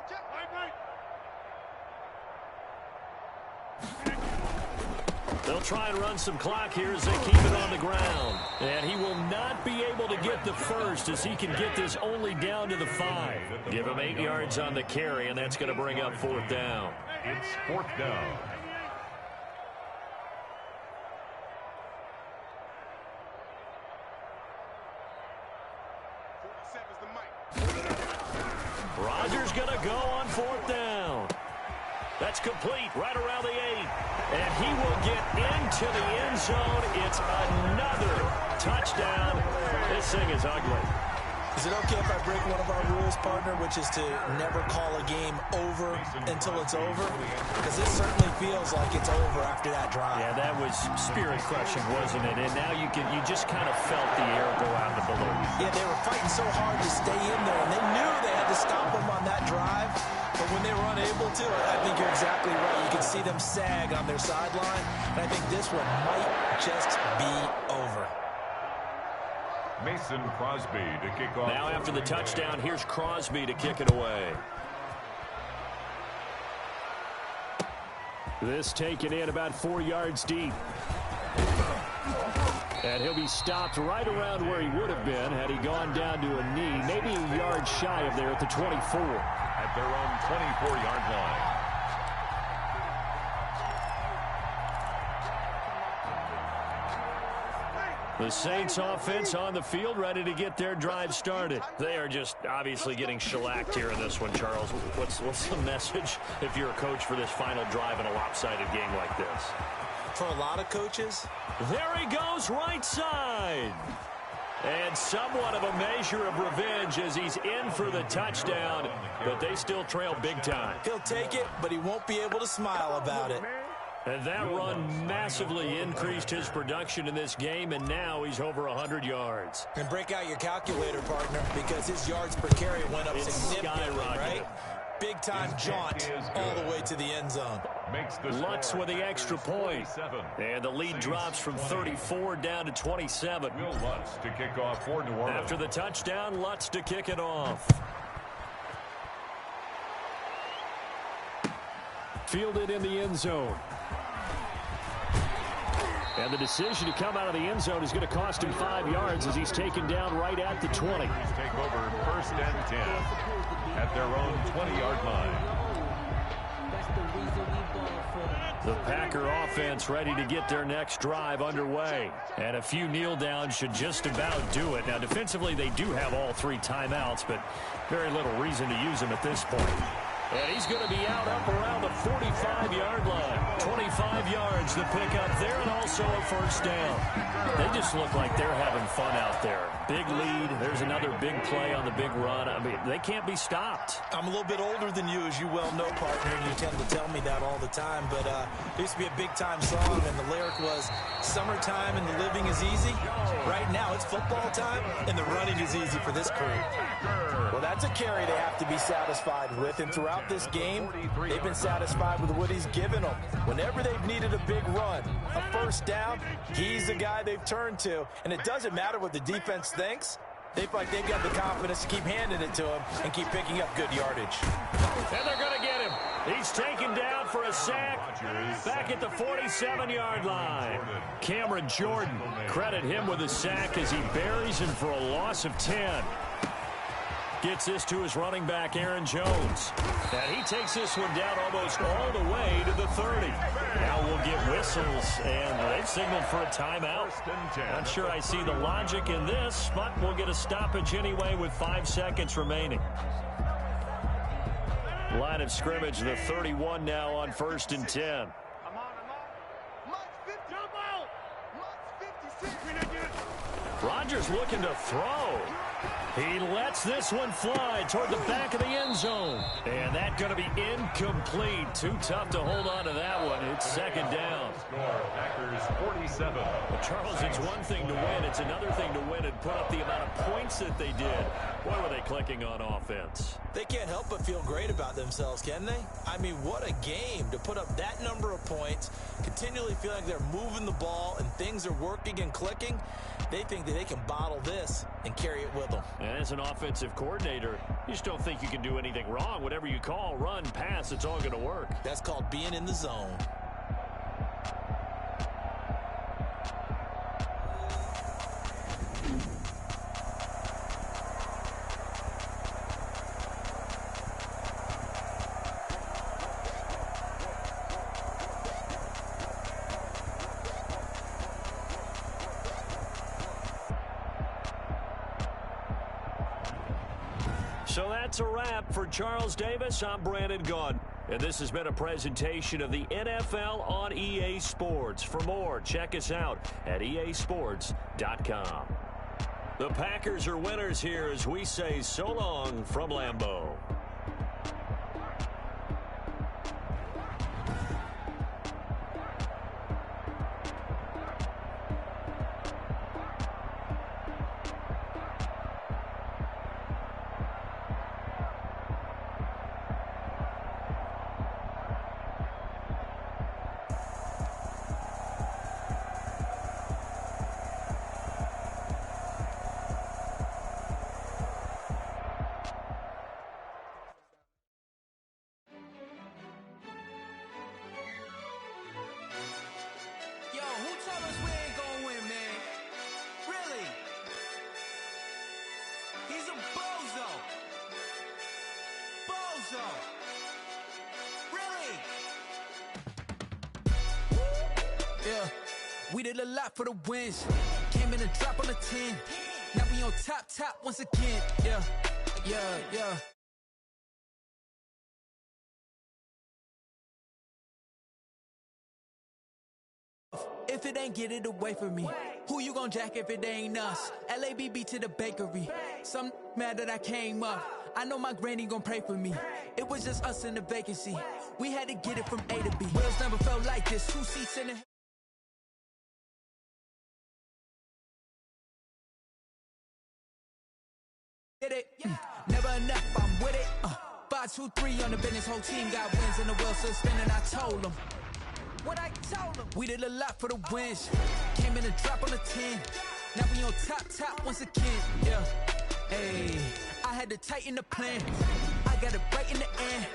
They'll try and run some clock here as they keep it on the ground. And he will not be able to get the first as he can get this only down to the 5. Give him 8 yards on the carry, and that's going to bring up fourth down. It's fourth down. Rodgers going to go on fourth down. That's complete right around the 8. And he will get into the end zone. It's another touchdown. This thing is ugly. Is it okay if I break one of our rules, partner, which is to never call a game over until it's over? Because this certainly feels like it's over after that drive. Yeah, that was spirit-crushing, wasn't it? And now you just kind of felt the air go out of the balloon. Yeah, they were fighting so hard to stay in there, and they knew they had to stop them on that drive. But when they were unable to, I think you're exactly right. You can see them sag on their sideline, and I think this one might just be over. Mason Crosby to kick off. Now after the touchdown, here's Crosby to kick it away. This taken in about 4 yards deep. And he'll be stopped right around where he would have been had he gone down to a knee, maybe a yard shy of there at the 24. At their own 24-yard line. The Saints offense on the field, ready to get their drive started. They are just obviously getting shellacked here in this one, Charles. What's the message if you're a coach for this final drive in a lopsided game like this? For a lot of coaches. There he goes, right side. And somewhat of a measure of revenge as he's in for the touchdown, but they still trail big time. He'll take it, but he won't be able to smile about it. And that run massively increased his production in this game, and now he's over 100 yards. And break out your calculator, partner, because his yards per carry went up significantly, right? Big-time jaunt all the way to the end zone. Lutz with the extra point. And the lead drops from 34 down to 27. Will Lutz to kick off for New Orleans. After the touchdown, Lutz to kick it off. Fielded in the end zone. And the decision to come out of the end zone is going to cost him 5 yards as he's taken down right at the 20. Take over first and 10 at their own 20-yard line. The Packer offense ready to get their next drive underway. And a few kneel downs should just about do it. Now, defensively, they do have all 3 timeouts, but very little reason to use them at this point. And he's going to be out up around the 45-yard line. 25 yards to pick up there, and also a first down. They just look like they're having fun out there. Big lead. There's another big play on the big run. I mean, they can't be stopped. I'm a little bit older than you, as you well know, partner, and you tend to tell me that all the time. But there used to be a big-time song, and the lyric was, "Summertime and the living is easy." Right now, it's football time, and the running is easy for this crew. Well, that's a carry they have to be satisfied with, and throughout this game, they've been satisfied with what he's given them. Whenever they've needed a big run, a first down, he's the guy they've turned to. And it doesn't matter what the defense thinks. They feel like they've got the confidence to keep handing it to him and keep picking up good yardage. And they're going to get him. He's taken down for a sack back at the 47-yard line. Cameron Jordan, credit him with a sack as he buries him for a loss of 10. Gets this to his running back, Aaron Jones. And he takes this one down almost all the way to the 30. Now we'll get whistles, and they've signaled for a timeout. Not sure I see the logic in this, but we'll get a stoppage anyway with 5 seconds remaining. Line of scrimmage, the 31 now on 1st and 10. Rodgers looking to throw. He lets this one fly toward the back of the end zone. And that's going to be incomplete. Too tough to hold on to that one. It's 2nd down. Packers 47. Well, Charles, it's one thing to win. It's another thing to win and put up the amount of points that they did. Boy, were they clicking on offense. They can't help but feel great about themselves, can they? I mean, what a game to put up that number of points, continually feel like they're moving the ball and things are working and clicking. They think that they can bottle this and carry it with them. And as an offensive coordinator, you just don't think you can do anything wrong. Whatever you call, run, pass, it's all going to work. That's called being in the zone. So that's a wrap for Charles Davis. I'm Brandon Gaudin. And this has been a presentation of the NFL on EA Sports. For more, check us out at easports.com. The Packers are winners here as we say so long from Lambeau. We did a lot for the wins. Came in and drop on the 10. Now we on top once again. Yeah. If it ain't get it away from me, who you gon' jack if it ain't us? LABB to the bakery. Some mad that I came up. I know my granny gon' pray for me. It was just us in the vacancy. We had to get it from A to B. Wheels never felt like this. 2 seats in the... Get it? Never enough, I'm with it. 5, 2, 3 on the business. Whole team got wins and the wheels still spinning. I told them. What I told them. We did a lot for the wins. Came in and drop on the 10. Now we on top once again. Yeah. Hey, I had to tighten the plan. I got it right in the end.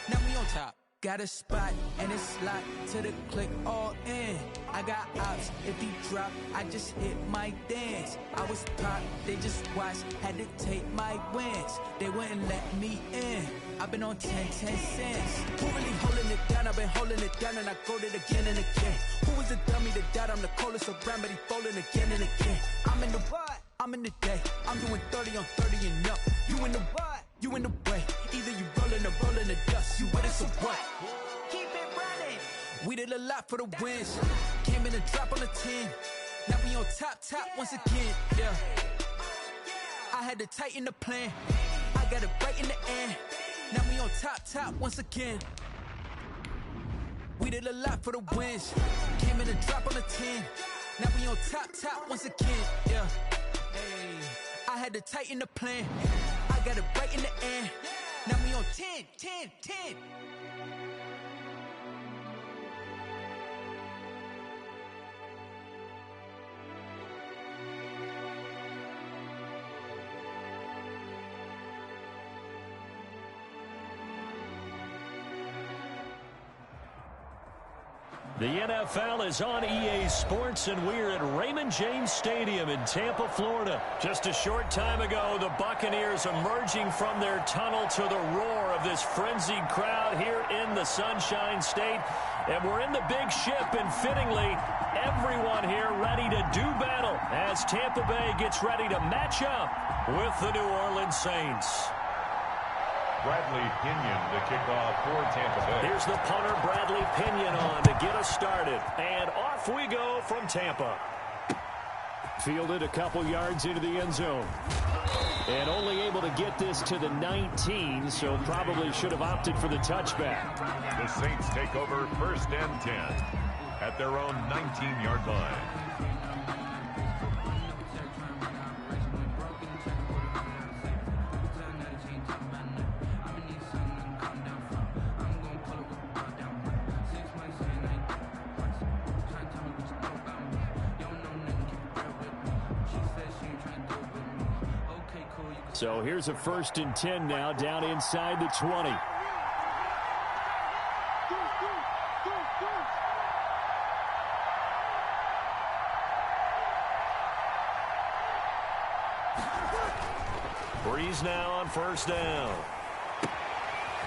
Now we on top. Got a spot and it's locked to the click all in. I got ops, if he drop, I just hit my dance. I was pop, they just watched, had to take my wins. They wouldn't let me in. I've been on 10 cents. Who really holding it down? I've been holding it down and I go it again and again. Who was the dummy that died? I'm the coldest around, but he folding again and again. I'm in the what? I'm in the day. I'm doing 30 on 30 and up. You in the what? You in the way. Either you rolling or rolling the dust. You with us or what? Keep it running. We did a lot for the wins. Came in and drop on the 10. Now we on top once again. Yeah. I had to tighten the plan. I got it right in the end. Now we on top once again. We did a lot for the wins. Came in and drop on the 10. Now we on top once again. Yeah. Hey, I had to tighten the plan. I got it right in the end. Now we on 10. The NFL is on EA Sports, and we're at Raymond James Stadium in Tampa, Florida. Just a short time ago, the Buccaneers emerging from their tunnel to the roar of this frenzied crowd here in the Sunshine State. And we're in the big ship, and fittingly, everyone here ready to do battle as Tampa Bay gets ready to match up with the New Orleans Saints. Bradley Pinion to kick off for Tampa Bay. Here's the punter, Bradley Pinion, on to get us started. And off we go from Tampa. Fielded a couple yards into the end zone. And only able to get this to the 19, so probably should have opted for the touchback. The Saints take over 1st and 10 at their own 19-yard line. So here's a 1st and 10 now, down inside the 20. Breeze now on 1st down.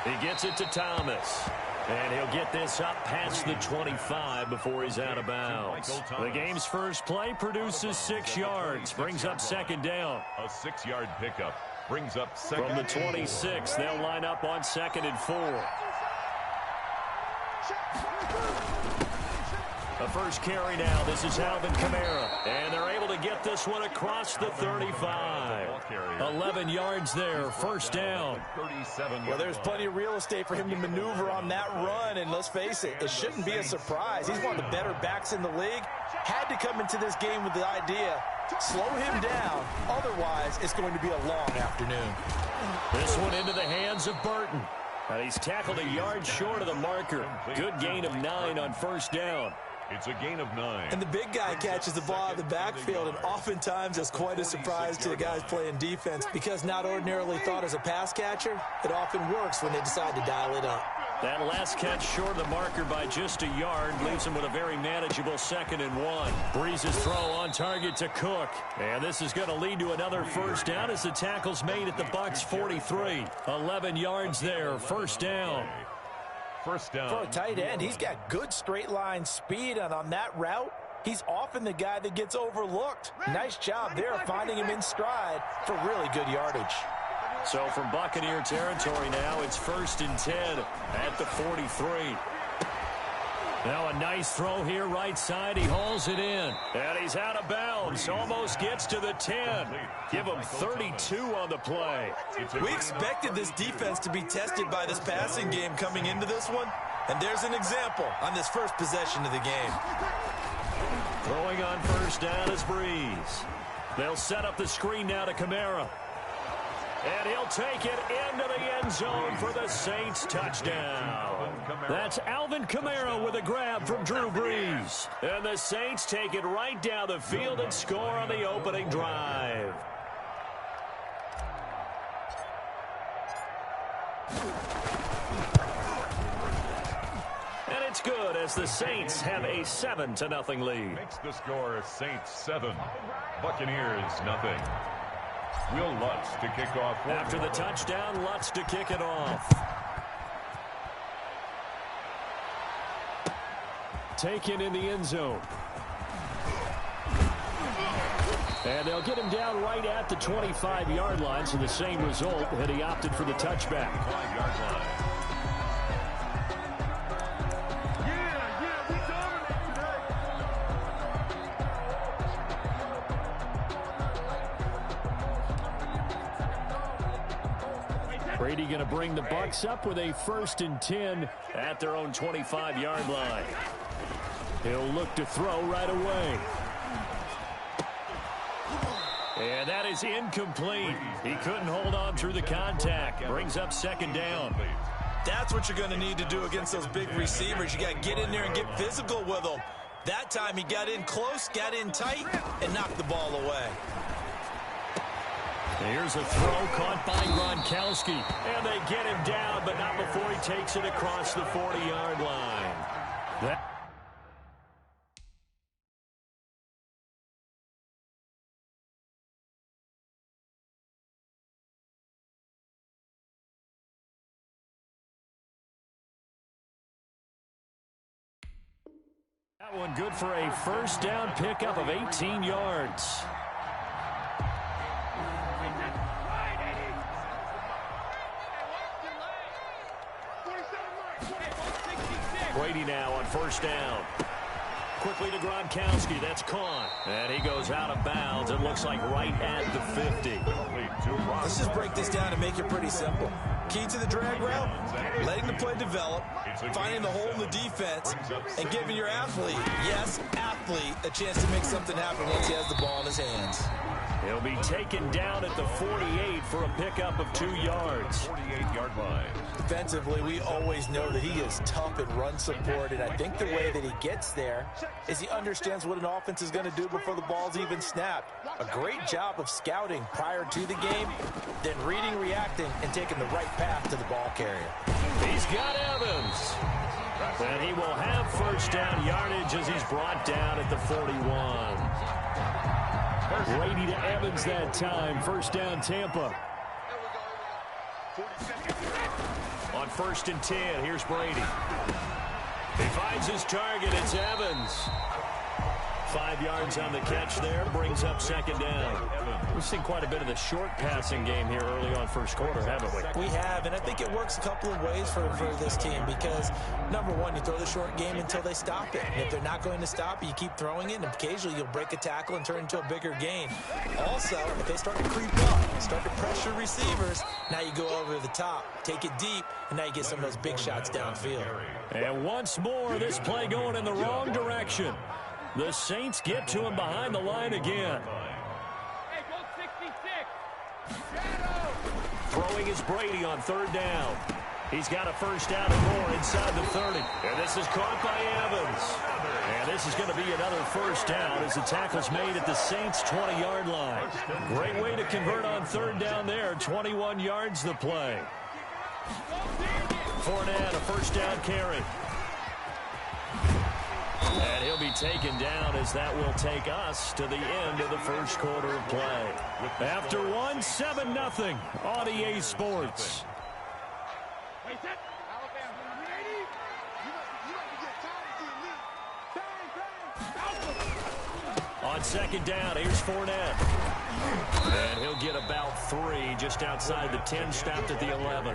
He gets it to Thomas. And he'll get this up past the 25 before he's out of bounds. The game's first play produces 6 yards, brings up 2nd down. A 6-yard pickup brings up 2nd. From the 26, they'll line up on 2nd and 4. The first carry now. This is Alvin Kamara. And they're able to get this one across the 35. 11 yards there, 1st down. Well, there's plenty of real estate for him to maneuver on that run. And let's face it, it shouldn't be a surprise. He's one of the better backs in the league. Had to come into this game with the idea, slow him down. Otherwise, it's going to be a long afternoon. This one into the hands of Burton. And he's tackled a yard short of the marker. Good gain of 9 on 1st down. It's a gain of 9. And the big guy catches the ball out of the backfield, and oftentimes it's quite a surprise to the guys playing defense because not ordinarily thought as a pass catcher, it often works when they decide to dial it up. That last catch short of the marker by just a yard leaves him with a very manageable 2nd and 1. Breeze's throw on target to Cook. And this is going to lead to another 1st down as the tackle's made at the Bucs 43. 11 yards there, 1st down. 1st down. For a tight end, he's got good straight line speed, and on that route, he's often the guy that gets overlooked. Nice job there finding him in stride for really good yardage. So from Buccaneer territory now, it's 1st and 10 at the 43. Now a nice throw here right side. He hauls it in. And he's out of bounds. Almost gets to the 10. Give him 32 on the play. We expected this defense to be tested by this passing game coming into this one. And there's an example on this first possession of the game. Throwing on 1st down is Breeze. They'll set up the screen now to Kamara. And he'll take it into the end zone for the Saints touchdown. That's Alvin Kamara with a grab from Drew Brees. And the Saints take it right down the field and score on the opening drive. And it's good as the Saints have a 7-0 lead. Makes the score Saints 7, Buccaneers 0. Will Lutz to kick off. After the touchdown, Lutz to kick it off. Taken in the end zone. And they'll get him down right at the 25-yard line, so the same result had he opted for the touchback. 5-yard line. Brady going to bring the Bucs up with a 1st and 10 at their own 25-yard line. He'll look to throw right away. And that is incomplete. He couldn't hold on through the contact. Brings up 2nd down. That's what you're going to need to do against those big receivers. You got to get in there and get physical with them. That time he got in close, got in tight, and knocked the ball away. Here's a throw caught by Gronkowski. And they get him down, but not before he takes it across the 40-yard line. That one good for a first down pickup of 18 yards. Brady now on first down. Quickly to Gronkowski. That's caught. And he goes out of bounds. It looks like right at the 50. Let's just break this down and make it pretty simple. Key to the drag route, letting the play develop, finding the hole in the defense, and giving your athlete, yes, athlete, a chance to make something happen once he has the ball in his hands. He'll be taken down at the 48 for a pickup of 2 yards. 48-yard line. Defensively, we always know that he is tough in run support, and I think the way that he gets there is he understands what an offense is going to do before the ball's even snapped. A great job of scouting prior to the game, then reading, reacting, and taking the right path to the ball carrier. He's got Evans. And he will have first down yardage as he's brought down at the 41. Brady to Evans that time. First down, Tampa. On first and 10, here's Brady. He finds his target. It's Evans. 5 yards on the catch there. Brings up second down. We've seen quite a bit of the short passing game here early on first quarter, haven't we? We have, and I think it works a couple of ways for this team because, number one, you throw the short game until they stop it. And if they're not going to stop it, you keep throwing it, and occasionally you'll break a tackle and turn it into a bigger gain. Also, if they start to creep up, start to pressure receivers, now you go over the top, take it deep, and now you get some of those big shots downfield. And once more, this play going in the wrong direction. The Saints get to him behind the line again. Hey, go 66. Throwing is Brady on third down. He's got a first down and more inside the 30. And this is caught by Evans. And this is going to be another first down as the tackle's made at the Saints' 20-yard line. Great way to convert on third down there. 21 yards the play. Fournette, a first down carry. And he'll be taken down as that will take us to the end of the first quarter of play. After one, 7-0 on EA Sports. On second down, here's Fournette. And he'll get about 3 just outside the 10, stopped at the 11.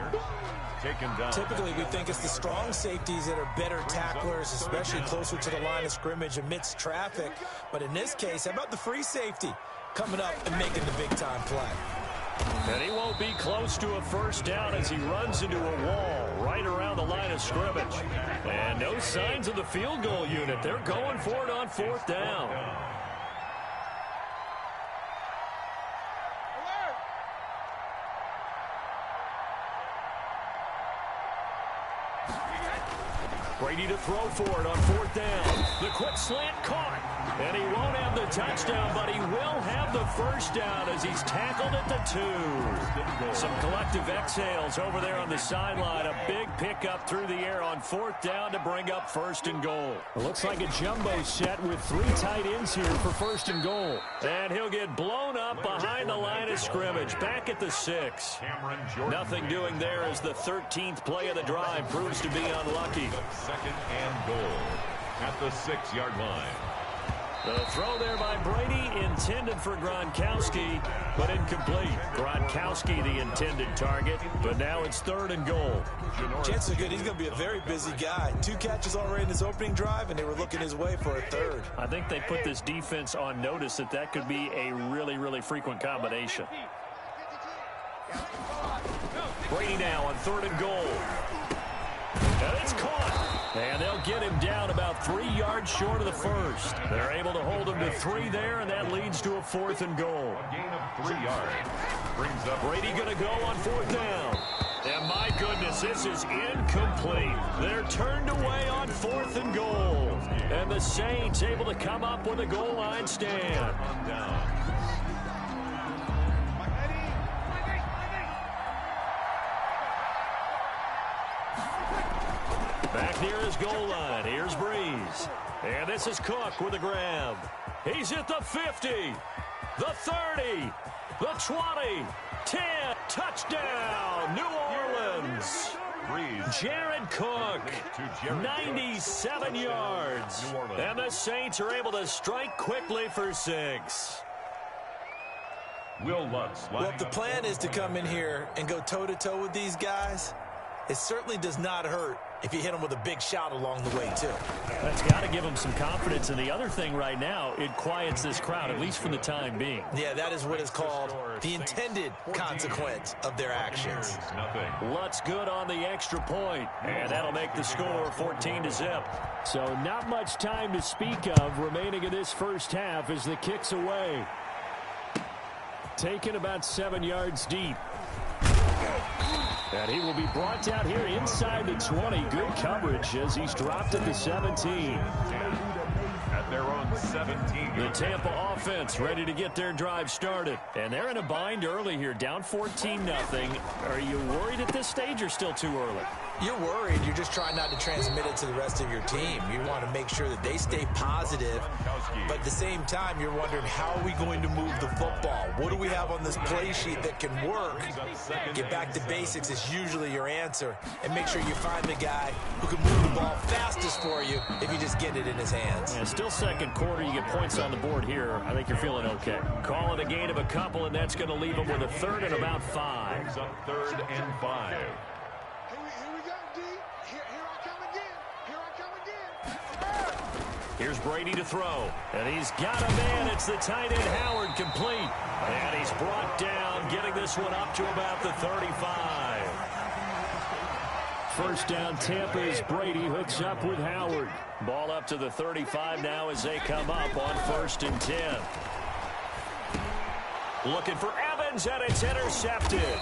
Typically, we think it's the strong safeties that are better tacklers, especially closer to the line of scrimmage amidst traffic. But in this case, how about the free safety coming up and making the big-time play? And he won't be close to a first down as he runs into a wall right around the line of scrimmage. And no signs of the field goal unit. They're going for it on fourth down. Brady to throw for it on fourth down. The quick slant caught. And he won't have the touchdown, but he will have the first down as he's tackled at the 2. Some collective exhales over there on the sideline. A big pickup through the air on fourth down to bring up first and goal. It looks like a jumbo set with 3 tight ends here for first and goal. And he'll get blown up behind the line of scrimmage. Back at the 6. Nothing doing there as the 13th play of the drive proves to be unlucky. Second and goal at the 6-yard line. The throw there by Brady intended for Gronkowski, but incomplete. Gronkowski the intended target, but now it's third and goal. Chances are good he's going to be a very busy guy. 2 catches already in his opening drive, and they were looking his way for a third. I think they put this defense on notice that could be a really, really frequent combination. Brady now on third and goal. And it's caught. And they'll get him down about 3 yards short of the first. They're able to hold him to 3 there, and that leads to a fourth and goal. A gain of 3 yards. Brings up Brady going to go on fourth down. And my goodness, this is incomplete. They're turned away on fourth and goal. And the Saints able to come up with a goal line stand. Back near his goal line. Here's Breeze. And this is Cook with a grab. He's at the 50, the 30, the 20, 10. Touchdown, New Orleans. Jared Cook, 97 yards. And the Saints are able to strike quickly for 6. Will Lutz. Well, if the plan is to come in here and go toe-to-toe with these guys, it certainly does not hurt if you hit them with a big shot along the way, too. That's got to give them some confidence. And the other thing right now, it quiets this crowd, at least for the time being. Yeah, that is what is called the intended consequence of their actions. Lutz good on the extra point, and that'll make the score 14-0. So not much time to speak of remaining in this first half as the kick's away. Taken about 7 yards deep. And he will be brought down here inside the 20. Good coverage as he's dropped at the 17. At their own 17. The Tampa offense ready to get their drive started. And they're in a bind early here, down 14-0. Are you worried at this stage or still too early? You're worried. You're just trying not to transmit it to the rest of your team. You want to make sure that they stay positive. But at the same time, you're wondering, how are we going to move the football? What do we have on this play sheet that can work? Get back to basics is usually your answer. And make sure you find the guy who can move the ball fastest for you if you just get it in his hands. Yeah, still second quarter. You get points on the board here. I think you're feeling okay. Call it a gain of a couple, and that's going to leave them with a third and about 5. Up 3rd and 5. Here's Brady to throw, and he's got a man. It's the tight end Howard, complete. And he's brought down, getting this one up to about the 35. First down, Tampa's Brady hooks up with Howard. Ball up to the 35 now as they come up on 1st and 10. Looking for Evans, and it's intercepted.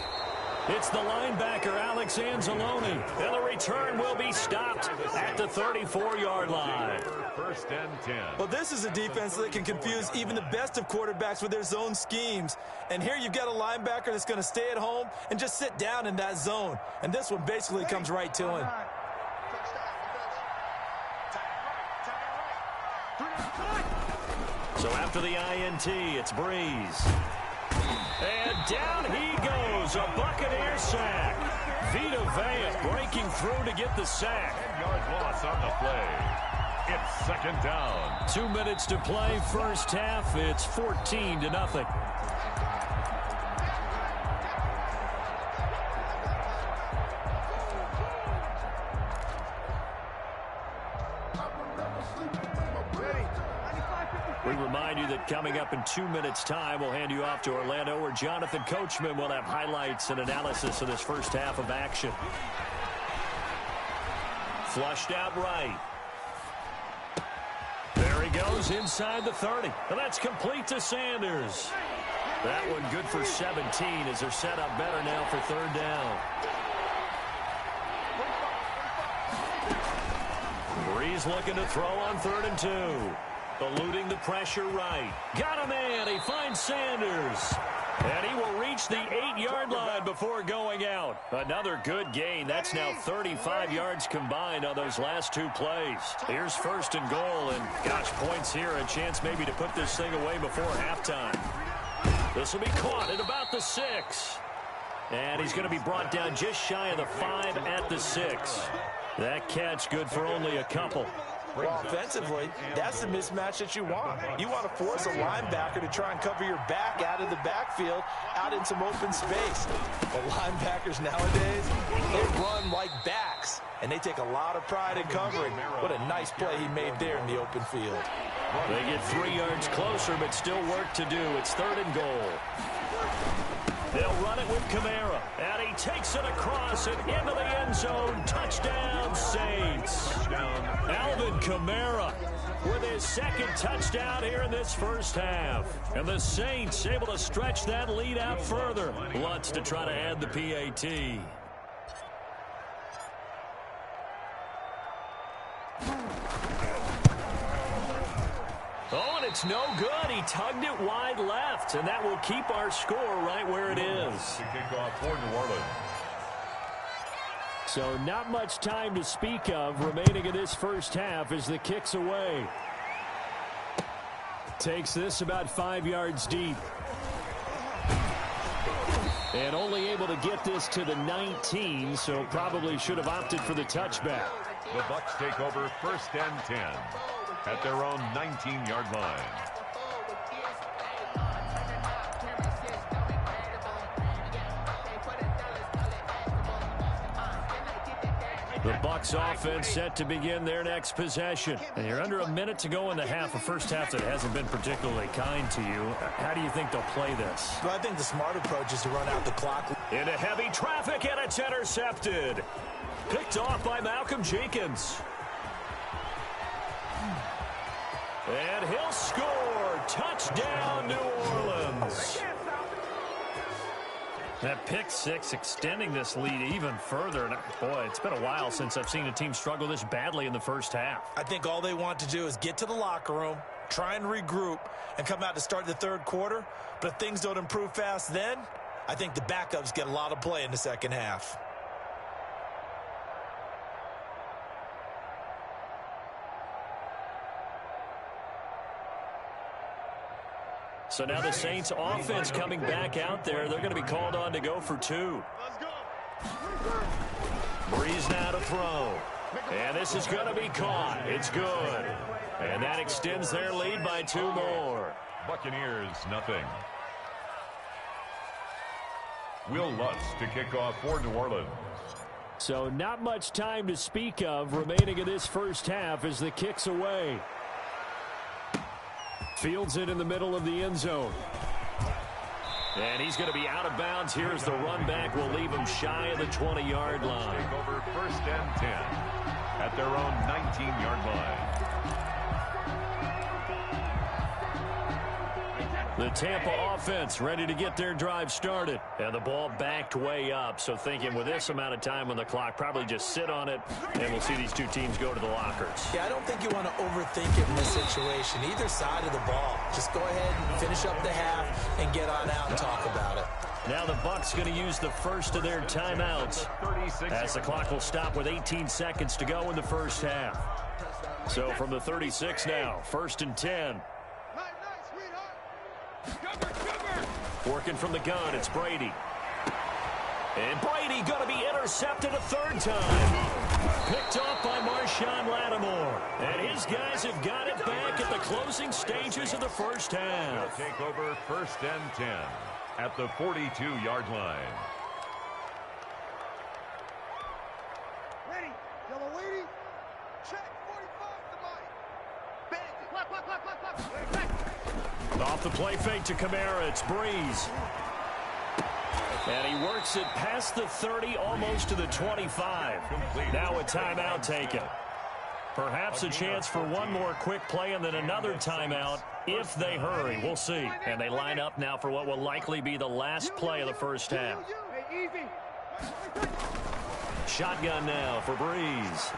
It's the linebacker, Alex Anzalone. And the return will be stopped at the 34-yard line. 1st and 10. Well, this is a defense that can confuse even the best of quarterbacks with their zone schemes. And here you've got a linebacker that's going to stay at home and just sit down in that zone. And this one basically comes right to him. So after the INT, it's Breeze. And down he goes, a Buccaneer sack. Vita Vea breaking through to get the sack. 10-yard loss on the play. It's 2nd down. 2 minutes to play, first half. It's 14-0. We remind you that coming up in 2 minutes' time, we'll hand you off to Orlando, where Jonathan Coachman will have highlights and analysis of this first half of action. Flushed out right. There he goes inside the 30. And that's complete to Sanders. That one good for 17 as they're set up better now for 3rd down. Breeze looking to throw on 3rd and 2. Eluding the pressure right. Got a man. He finds Sanders. And he will reach the 8-yard line before going out. Another good gain. That's now 35 yards combined on those last 2 plays. Here's 1st and goal. And gosh, points here. A chance maybe to put this thing away before halftime. This will be caught at about the 6. And he's going to be brought down just shy of the 5 at the 6. That catch good for only a couple. Well, offensively, that's the mismatch that you want. You want to force a linebacker to try and cover your back out of the backfield, out in some open space. But linebackers nowadays, they run like backs, and they take a lot of pride in covering. What a nice play he made there in the open field. They get 3 yards closer, but still work to do. It's 3rd and goal. They'll run it with Kamara, and he takes it across and into the end zone. Touchdown, Saints. Alvin Kamara with his 2nd touchdown here in this first half. And the Saints able to stretch that lead out further. Lutz to try to add the PAT. Oh, and it's no good. He tugged it wide left, and that will keep our score right where it is. To kick off for New Orleans. So not much time to speak of remaining in this first half as the kick's away. Takes this about 5 yards deep. And only able to get this to the 19, so probably should have opted for the touchback. The Bucs take over 1st and 10 at their own 19-yard line. The Bucs offense set to begin their next possession. And you're under a minute to go in the half, a first half that hasn't been particularly kind to you. How do you think they'll play this? Well, I think the smart approach is to run out the clock. Into heavy traffic, and it's intercepted. Picked off by Malcolm Jenkins. And he'll score. Touchdown, New Orleans. That pick six extending this lead even further. And boy, it's been a while since I've seen a team struggle this badly in the first half. I think all they want to do is get to the locker room, try and regroup, and come out to start the third quarter. But if things don't improve fast then, I think the backups get a lot of play in the second half. So now the Saints offense coming back out there. They're going to be called on to go for two. Breeze now to throw. And this is going to be caught. It's good. And that extends their lead by 2 more. Buccaneers, nothing. Will Lutz to kick off for New Orleans. So not much time to speak of remaining in this first half as the kick's away. Fields it in the middle of the end zone. And he's going to be out of bounds. Here's the run back. Will leave him shy of the 20-yard line. Take over 1st and 10 at their own 19-yard line. The Tampa offense ready to get their drive started. And the ball backed way up. So thinking with this amount of time on the clock, probably just sit on it, and we'll see these two teams go to the lockers. Yeah, I don't think you want to overthink it in this situation. Either side of the ball. Just go ahead and finish up the half and get on out and talk about it. Now the Bucs going to use the first of their timeouts as the clock will stop with 18 seconds to go in the first half. So from the 36 now, 1st and 10. Working from the gun, it's Brady. And Brady going to be intercepted a 3rd time. Picked off by Marshawn Lattimore. And his guys have got it back at the closing stages of the first half. They'll take over 1st and 10 at the 42-yard line. Ready, yellow lady, check, 45 to Mike. Off the play fake to Kamara, it's Breeze. And he works it past the 30, almost to the 25. Now a timeout taken. Perhaps a chance for one more quick play and then another timeout if they hurry. We'll see. And they line up now for what will likely be the last play of the first half. Shotgun now for Breeze.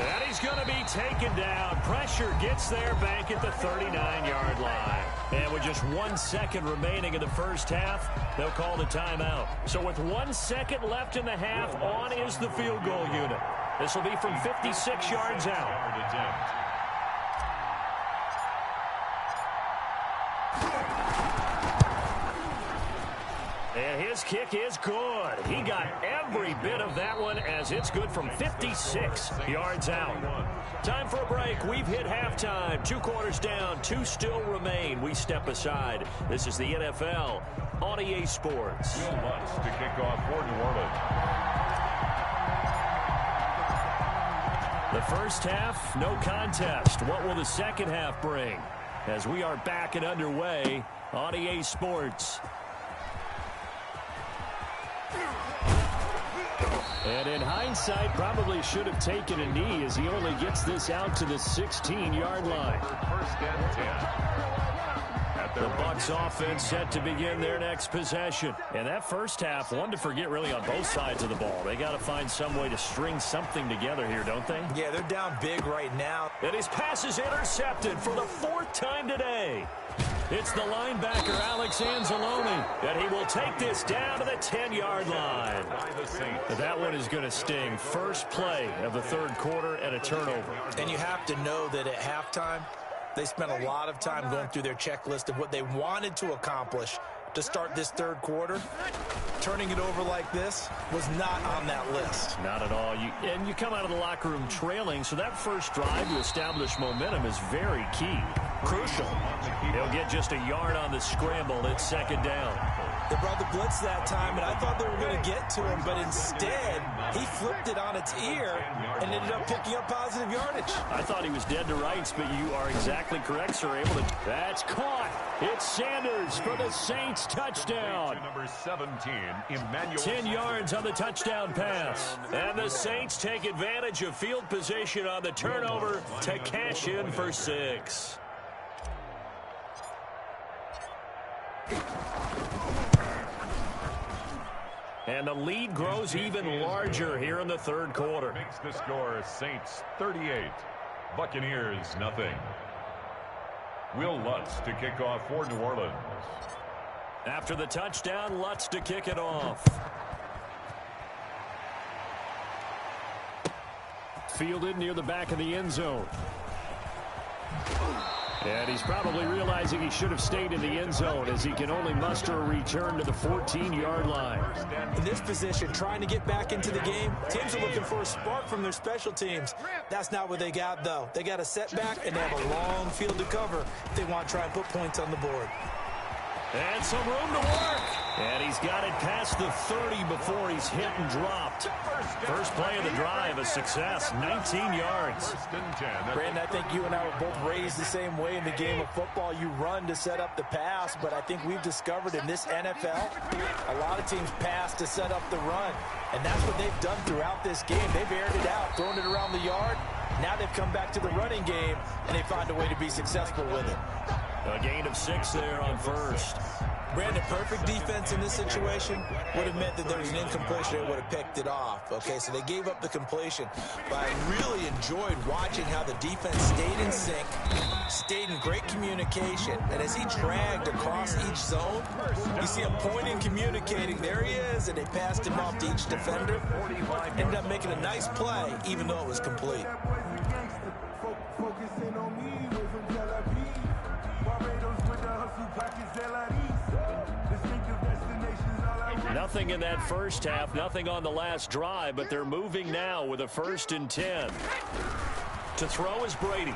And he's going to be taken down. Pressure gets there back at the 39-yard line. And with just 1 second remaining in the first half, they'll call the timeout. So with 1 second left in the half, on is the field goal unit. This will be from 56 yards out. And his kick is good. He got every bit of that one as it's good from 56 yards out. Time for a break. We've hit halftime. 2 quarters down. 2 still remain. We step aside. This is the NFL on EA Sports. Will Lutz to kick off for New Orleans. The first half, no contest. What will the second half bring? As we are back and underway on EA Sports. And in hindsight, probably should have taken a knee as he only gets this out to the 16-yard line. 1st and 10. The Bucs offense set to begin their next possession. And that first half, one to forget really on both sides of the ball. They got to find some way to string something together here, don't they? Yeah, they're down big right now. And his pass is intercepted for the 4th time today. It's the linebacker, Alex Anzalone, and he will take this down to the 10-yard line. That one is going to sting. First play of the third quarter and a turnover. And you have to know that at halftime, they spent a lot of time going through their checklist of what they wanted to accomplish to start this third quarter. Turning it over like this was not on that list. Not at all. You come out of the locker room trailing, so that first drive to establish momentum is very key. Crucial. He'll get just a yard on the scramble. It's second down. They brought the blitz that time, and I thought they were going to get to him, but instead, he flipped it on its ear and ended up picking up positive yardage. I thought he was dead to rights, but you are exactly correct, sir. That's caught. It's Sanders for the Saints touchdown. Number 17, Emmanuel. 10 yards on the touchdown pass. And the Saints take advantage of field position on the turnover to cash in for 6. And the lead grows even larger here in the third quarter. Makes the score Saints 38, Buccaneers nothing. Will Lutz to kick off for New Orleans. After the touchdown, Lutz to kick it off. Fielded near the back of the end zone. And he's probably realizing he should have stayed in the end zone as he can only muster a return to the 14-yard line. In this position, trying to get back into the game, teams are looking for a spark from their special teams. That's not what they got, though. They got a setback, and they have a long field to cover if they want to try and put points on the board. And some room to work. And he's got it past the 30 before he's hit and dropped. First play of the drive, a success, 19 yards. Brandon, I think you and I were both raised the same way in the game of football. You run to set up the pass, but I think we've discovered in this NFL, a lot of teams pass to set up the run. And that's what they've done throughout this game. They've aired it out, thrown it around the yard. Now they've come back to the running game, and they find a way to be successful with it. A gain of 6 there on first. Brandon, perfect defense in this situation would have meant that there was an incompletion. They would have picked it off. Okay, so they gave up the completion. But I really enjoyed watching how the defense stayed in sync, stayed in great communication. And as he dragged across each zone, you see him pointing, communicating. There he is, and they passed him off to each defender. Ended up making a nice play, even though it was complete. Nothing in that first half, nothing on the last drive, but they're moving now with a 1st and 10. To throw is Brady.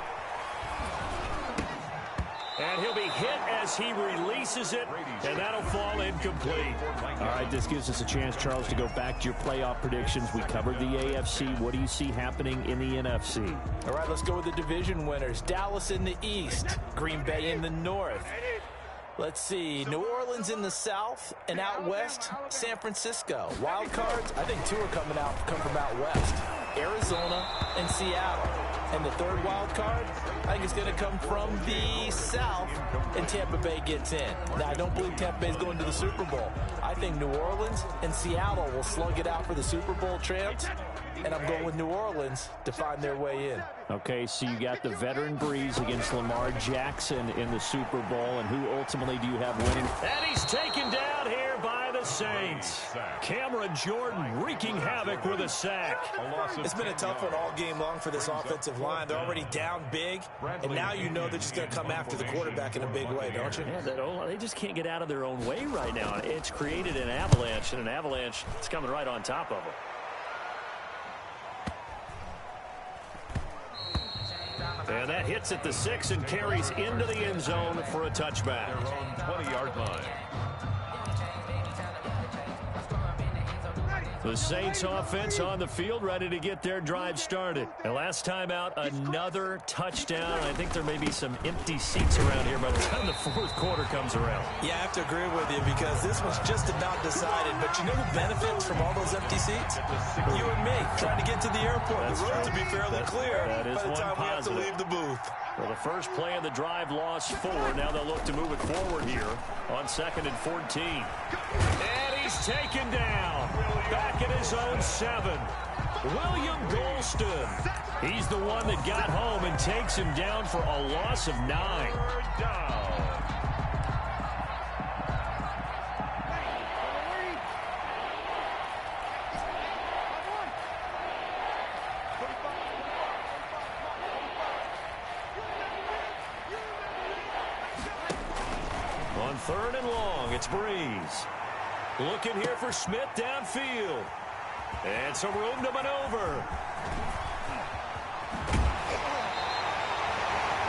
And he'll be hit as he releases it, and that'll fall incomplete. All right, this gives us a chance, Charles, to go back to your playoff predictions. We covered the AFC. What do you see happening in the NFC? All right, let's go with the division winners. Dallas in the East, Green Bay in the North. Let's see, New Orleans in the South, and out West, San Francisco. Wild cards, I think 2 are come from out West. Arizona and Seattle. And the third wild card, I think it's going to come from the South, and Tampa Bay gets in. Now, I don't believe Tampa Bay is going to the Super Bowl. I think New Orleans and Seattle will slug it out for the Super Bowl champs, and I'm going with New Orleans to find their way in. Okay, so you got the veteran Breeze against Lamar Jackson in the Super Bowl, and who ultimately do you have winning? And he's taken down here by the Saints. Cameron Jordan wreaking havoc with a sack. It's been a tough one all game long for this offensive line. They're already down big, and now you know they're just going to come after the quarterback in a big way, don't you? Yeah, they just can't get out of their own way right now. It's created an avalanche, and an avalanche is coming right on top of them. And that hits at the 6 and carries into the end zone for a touchback. Their own 20-yard line. The Saints offense on the field, ready to get their drive started. And last time out, another touchdown. I think there may be some empty seats around here by the time the fourth quarter comes around. Yeah, I have to agree with you because this was just about decided. But you know who benefits from all those empty seats? You and me, trying to get to the airport. The roads will be fairly clear by the time we have to leave the booth. Well, the first play of the drive lost 4. Now they'll look to move it forward here on 2nd and 14. And he's taken down. Back at his own 7. William Golston. He's the one that got home and takes him down for a loss of 9. Down. third and long. It's Breeze. Looking here for Smith downfield. And some room to maneuver.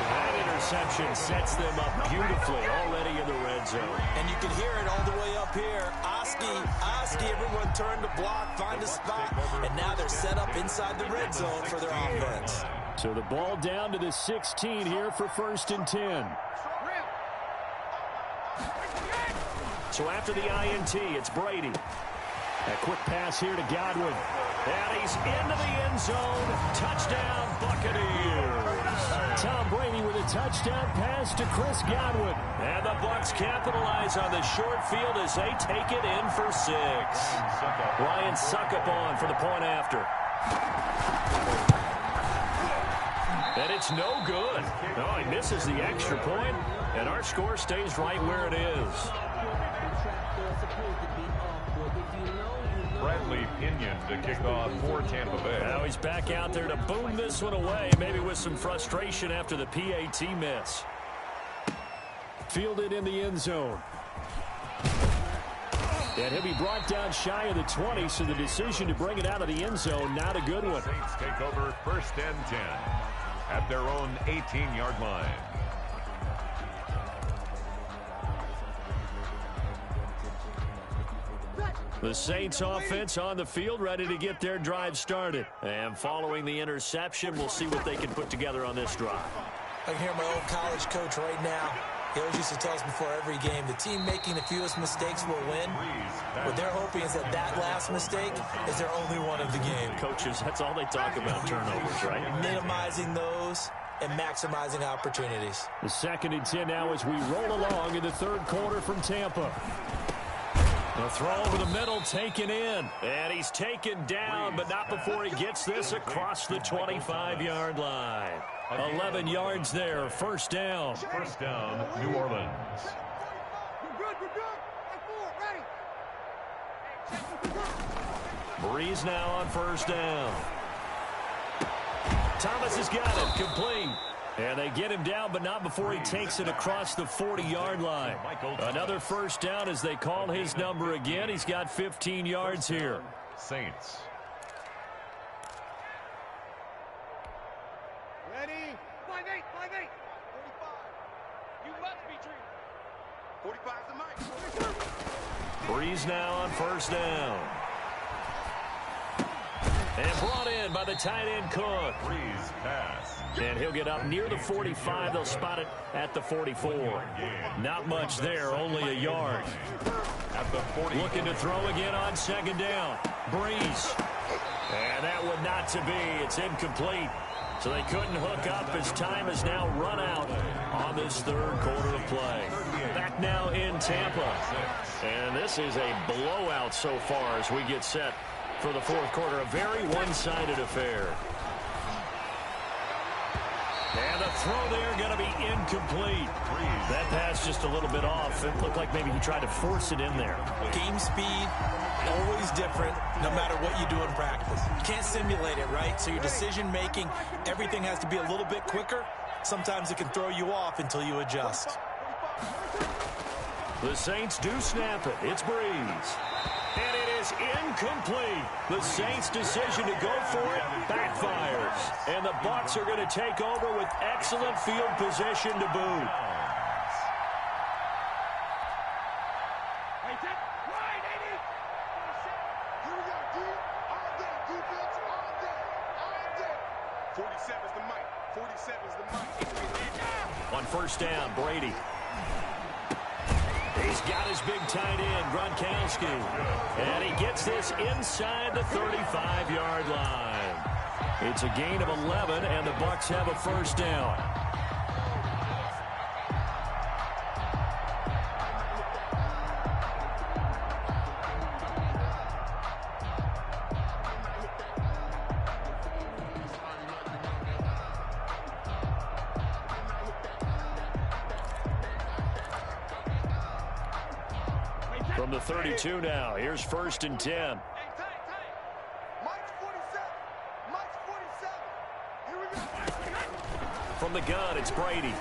That interception sets them up beautifully already in the red zone. And you can hear it all the way up here. Oski, everyone turned to block, find a spot, and now they're set up inside the red zone for their offense. So the ball down to the 16 here for 1st and 10. So after the INT, it's Brady. A quick pass here to Godwin. And he's into the end zone. Touchdown, Buccaneers. Tom Brady with a touchdown pass to Chris Godwin. And the Bucs capitalize on the short field as they take it in for 6. Ryan Suckup on for the point after. And it's no good. Oh, he misses the extra point, and our score stays right where it is. Bradley Pinion to kick off for Tampa Bay. Now he's back out there to boom this one away, maybe with some frustration after the PAT miss. Fielded in the end zone. And he'll be brought down shy of the 20, so the decision to bring it out of the end zone, not a good one. Saints take over 1st and 10 at their own 18-yard line. The Saints offense on the field, ready to get their drive started. And following the interception, we'll see what they can put together on this drive. I can hear my old college coach right now. He always used to tell us before every game, the team making the fewest mistakes will win. What they're hoping is that that last mistake is their only one of the game. Coaches, that's all they talk about, turnovers, right? Minimizing those and maximizing opportunities. The 2nd and 10 now as we roll along in the 3rd quarter from Tampa. The throw over the middle taken in. And he's taken down, but not before he gets this across the 25-yard line. 11 yards there, 1st down. 1st down, New Orleans. We're good. Breeze now on 1st down. Thomas has got it, complete. And they get him down, but not before he takes it across the 40-yard line. Another 1st down as they call his number again. He's got 15 yards here. Saints. Ready? 5-8. 45. You must be dreaming. 45 is the mic. Breeze now on 1st down. And brought in by the tight end Cook. Breeze pass. And he'll get up near the 45. They'll spot it at the 44. Not much there, only a yard. At the 40. Looking to throw again on 2nd down. Breeze. And that would not to be. It's incomplete. So they couldn't hook up as time has now run out on this 3rd quarter of play. Back now in Tampa. And this is a blowout so far as we get set for the 4th quarter. A very one-sided affair. And the throw there going to be incomplete. That pass just a little bit off. It looked like maybe he tried to force it in there. Game speed, always different, no matter what you do in practice. You can't simulate it, right? So your decision-making, everything has to be a little bit quicker. Sometimes it can throw you off until you adjust. The Saints do snap it. It's Breeze. And it is incomplete. The Saints' decision to go for it backfires. And the Bucs are going to take over with excellent field position to boot. On 1st down, Brady. He's got his big tight end, Gronkowski. And he gets this inside the 35-yard line. It's a gain of 11, and the Bucs have a 1st down. From the 32 now, here's 1st and 10. From the gun, it's Brady.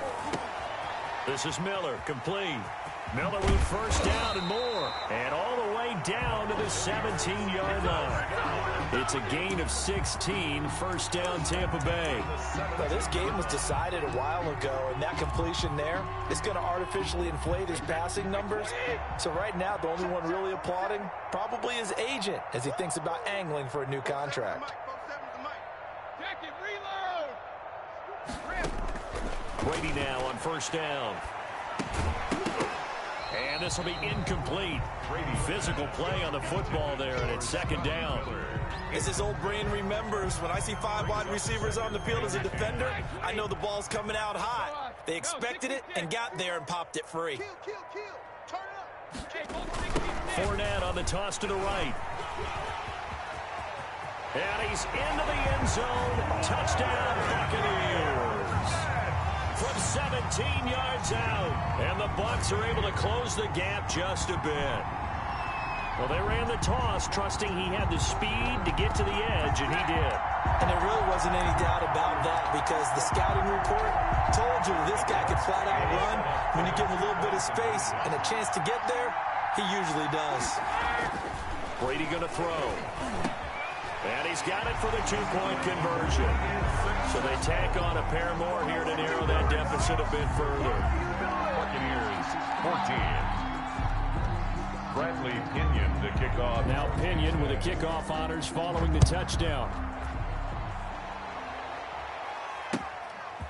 This is Miller, complete. Miller with first down and more. And all the way down to the 17-yard line. It's a gain of 16, first down Tampa Bay. Now, this game was decided a while ago, and that completion there is going to artificially inflate his passing numbers. So right now, the only one really applauding probably his agent as he thinks about angling for a new contract. Brady now on first down. And this will be incomplete. Physical play on the football there, and it's second down. As his old brain remembers, when I see 5 wide receivers on the field as a defender, I know the ball's coming out hot. They expected it and got there and popped it free. Fournette on the toss to the right. And he's into the end zone. Touchdown, Buccaneers. From 17 yards out. And the Bucs are able to close the gap just a bit. Well, they ran the toss, trusting he had the speed to get to the edge, and he did. And there really wasn't any doubt about that because the scouting report told you this guy could flat out run. When you give him a little bit of space and a chance to get there, he usually does. Brady going to throw. And he's got it for the 2-point conversion. So they tack on a pair more here to narrow that deficit a bit further. Buccaneers 14. Bradley Pinion to kick off. Now Pinion with the kickoff honors following the touchdown.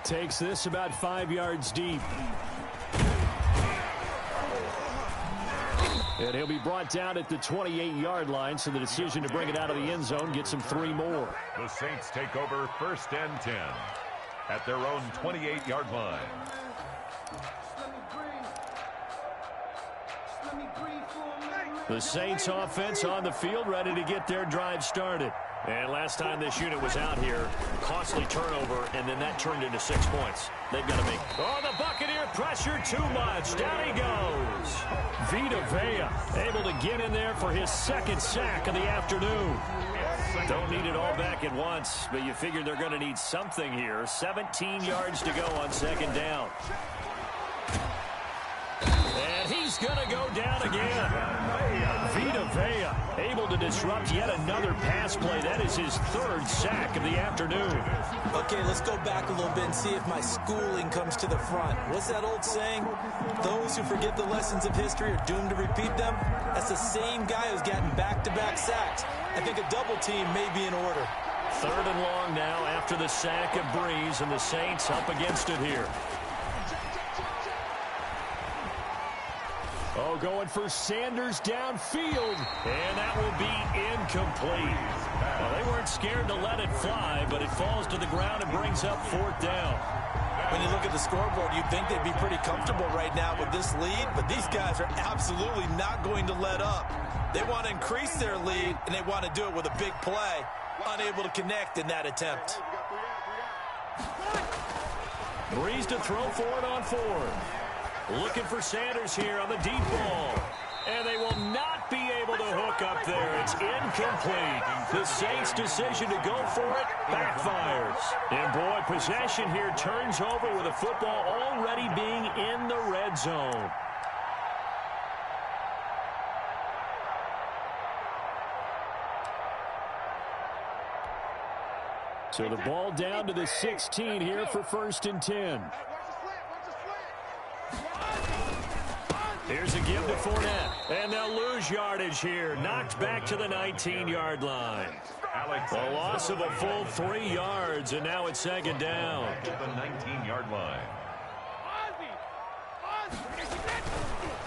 Takes this about 5 yards deep. And he'll be brought down at the 28-yard line, so the decision to bring it out of the end zone gets him 3 more. The Saints take over first and 10 at their own 28-yard line. The Saints offense on the field, ready to get their drive started. And last time this unit was out here, costly turnover, and then that turned into 6 points. They've got to make... Oh, the Buccaneer pressure too much. Down he goes. Vita Vea able to get in there for his second sack of the afternoon. Don't need it all back at once, but you figure they're going to need something here. 17 yards to go on second down. And he's going to go down again. Vita Vea able to disrupt yet another pass play. That is his 3rd sack of the afternoon. Okay, let's go back a little bit and see if my schooling comes to the front. What's that old saying? Those who forget the lessons of history are doomed to repeat them. That's the same guy who's gotten back-to-back sacks. I think a double team may be in order. 3rd and long now after the sack of Breeze, and the Saints up against it here. Oh, going for Sanders downfield, and that will be incomplete. Well, they weren't scared to let it fly, but it falls to the ground and brings up 4th down. When you look at the scoreboard, you'd think they'd be pretty comfortable right now with this lead, but these guys are absolutely not going to let up. They want to increase their lead, and they want to do it with a big play. Unable to connect in that attempt. Breeze to throw for it on 4th. Looking for Sanders here on the deep ball. And they will not be able to hook up there. It's incomplete. The Saints' decision to go for it backfires. And boy, possession here turns over with the football already being in the red zone. So the ball down to the 16 here for 1st and 10. Here's a give to Fournette. And they'll lose yardage here. Knocked back to the 19-yard line. A loss of a full 3 yards, and now it's 2nd down. To the 19-yard line.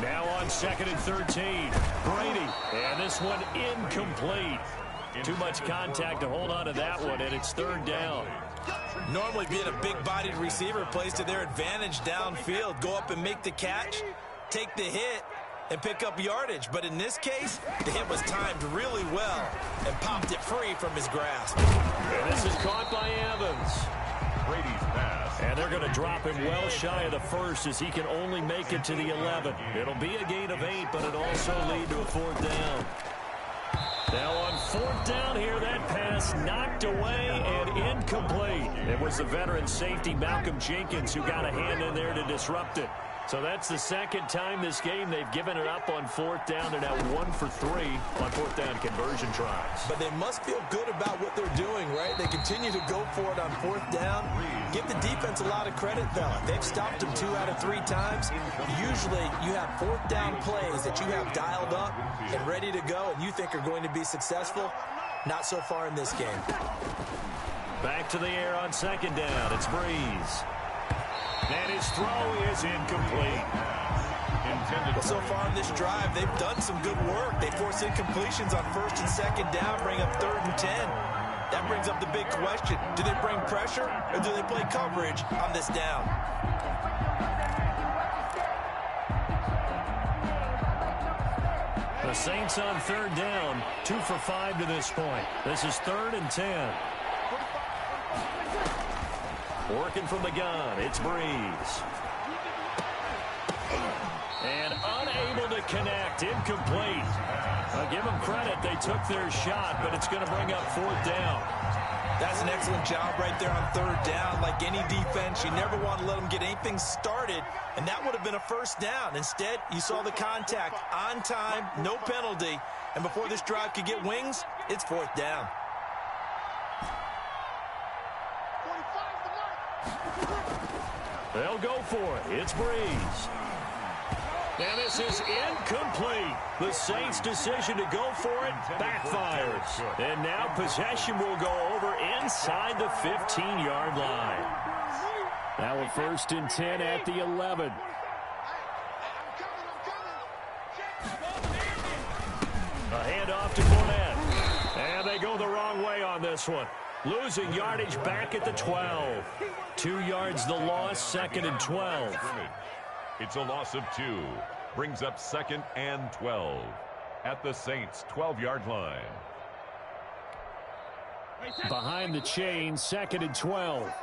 Now on 2nd and 13. Brady. And this one incomplete. Too much contact to hold on to that one, and it's 3rd down. Normally being a big-bodied receiver plays to their advantage downfield. Go up and make the catch, take the hit, and pick up yardage. But in this case, the hit was timed really well and popped it free from his grasp. And this is caught by Evans. Brady's pass. And they're going to drop him well shy of the 1st as he can only make it to the 11. It'll be a gain of 8, but it'll also lead to a 4th down. Now on 4th down here, that pass knocked away and incomplete. It was the veteran safety Malcolm Jenkins who got a hand in there to disrupt it. So that's the second time this game they've given it up on fourth down. They're now 1 for 3 on fourth down conversion tries. But they must feel good about what they're doing, right? They continue to go for it on fourth down. Give the defense a lot of credit, though. They've stopped them 2 out of 3 times. Usually you have fourth down plays that you have dialed up and ready to go and you think are going to be successful. Not so far in this game. Back to the air on second down. It's Breeze. And his throw is incomplete. Well, so far in this drive, they've done some good work. They force incompletions on first and second down, bring up 3rd and 10. That brings up the big question. Do they bring pressure or do they play coverage on this down? The Saints on 3rd down, 2 for 5 to this point. This is 3rd and 10. Working from the gun, it's Breeze. And unable to connect, incomplete. I'll give them credit, they took their shot, but it's going to bring up 4th down. That's an excellent job right there on 3rd down. Like any defense, you never want to let them get anything started, and that would have been a 1st down. Instead, you saw the contact on time, no penalty, and before this drive could get wings, it's 4th down. They'll go for it. It's Breeze. And this is incomplete. The Saints' decision to go for it backfires. And now possession will go over inside the 15-yard line. Now a 1st and 10 at the 11. A handoff to Fournette. And they go the wrong way on this one. Losing yardage back at the 12. 2 yards the loss, 2nd and 12. It's a loss of 2. Brings up 2nd and 12 at the Saints' 12-yard line. Behind the chain, 2nd and 12.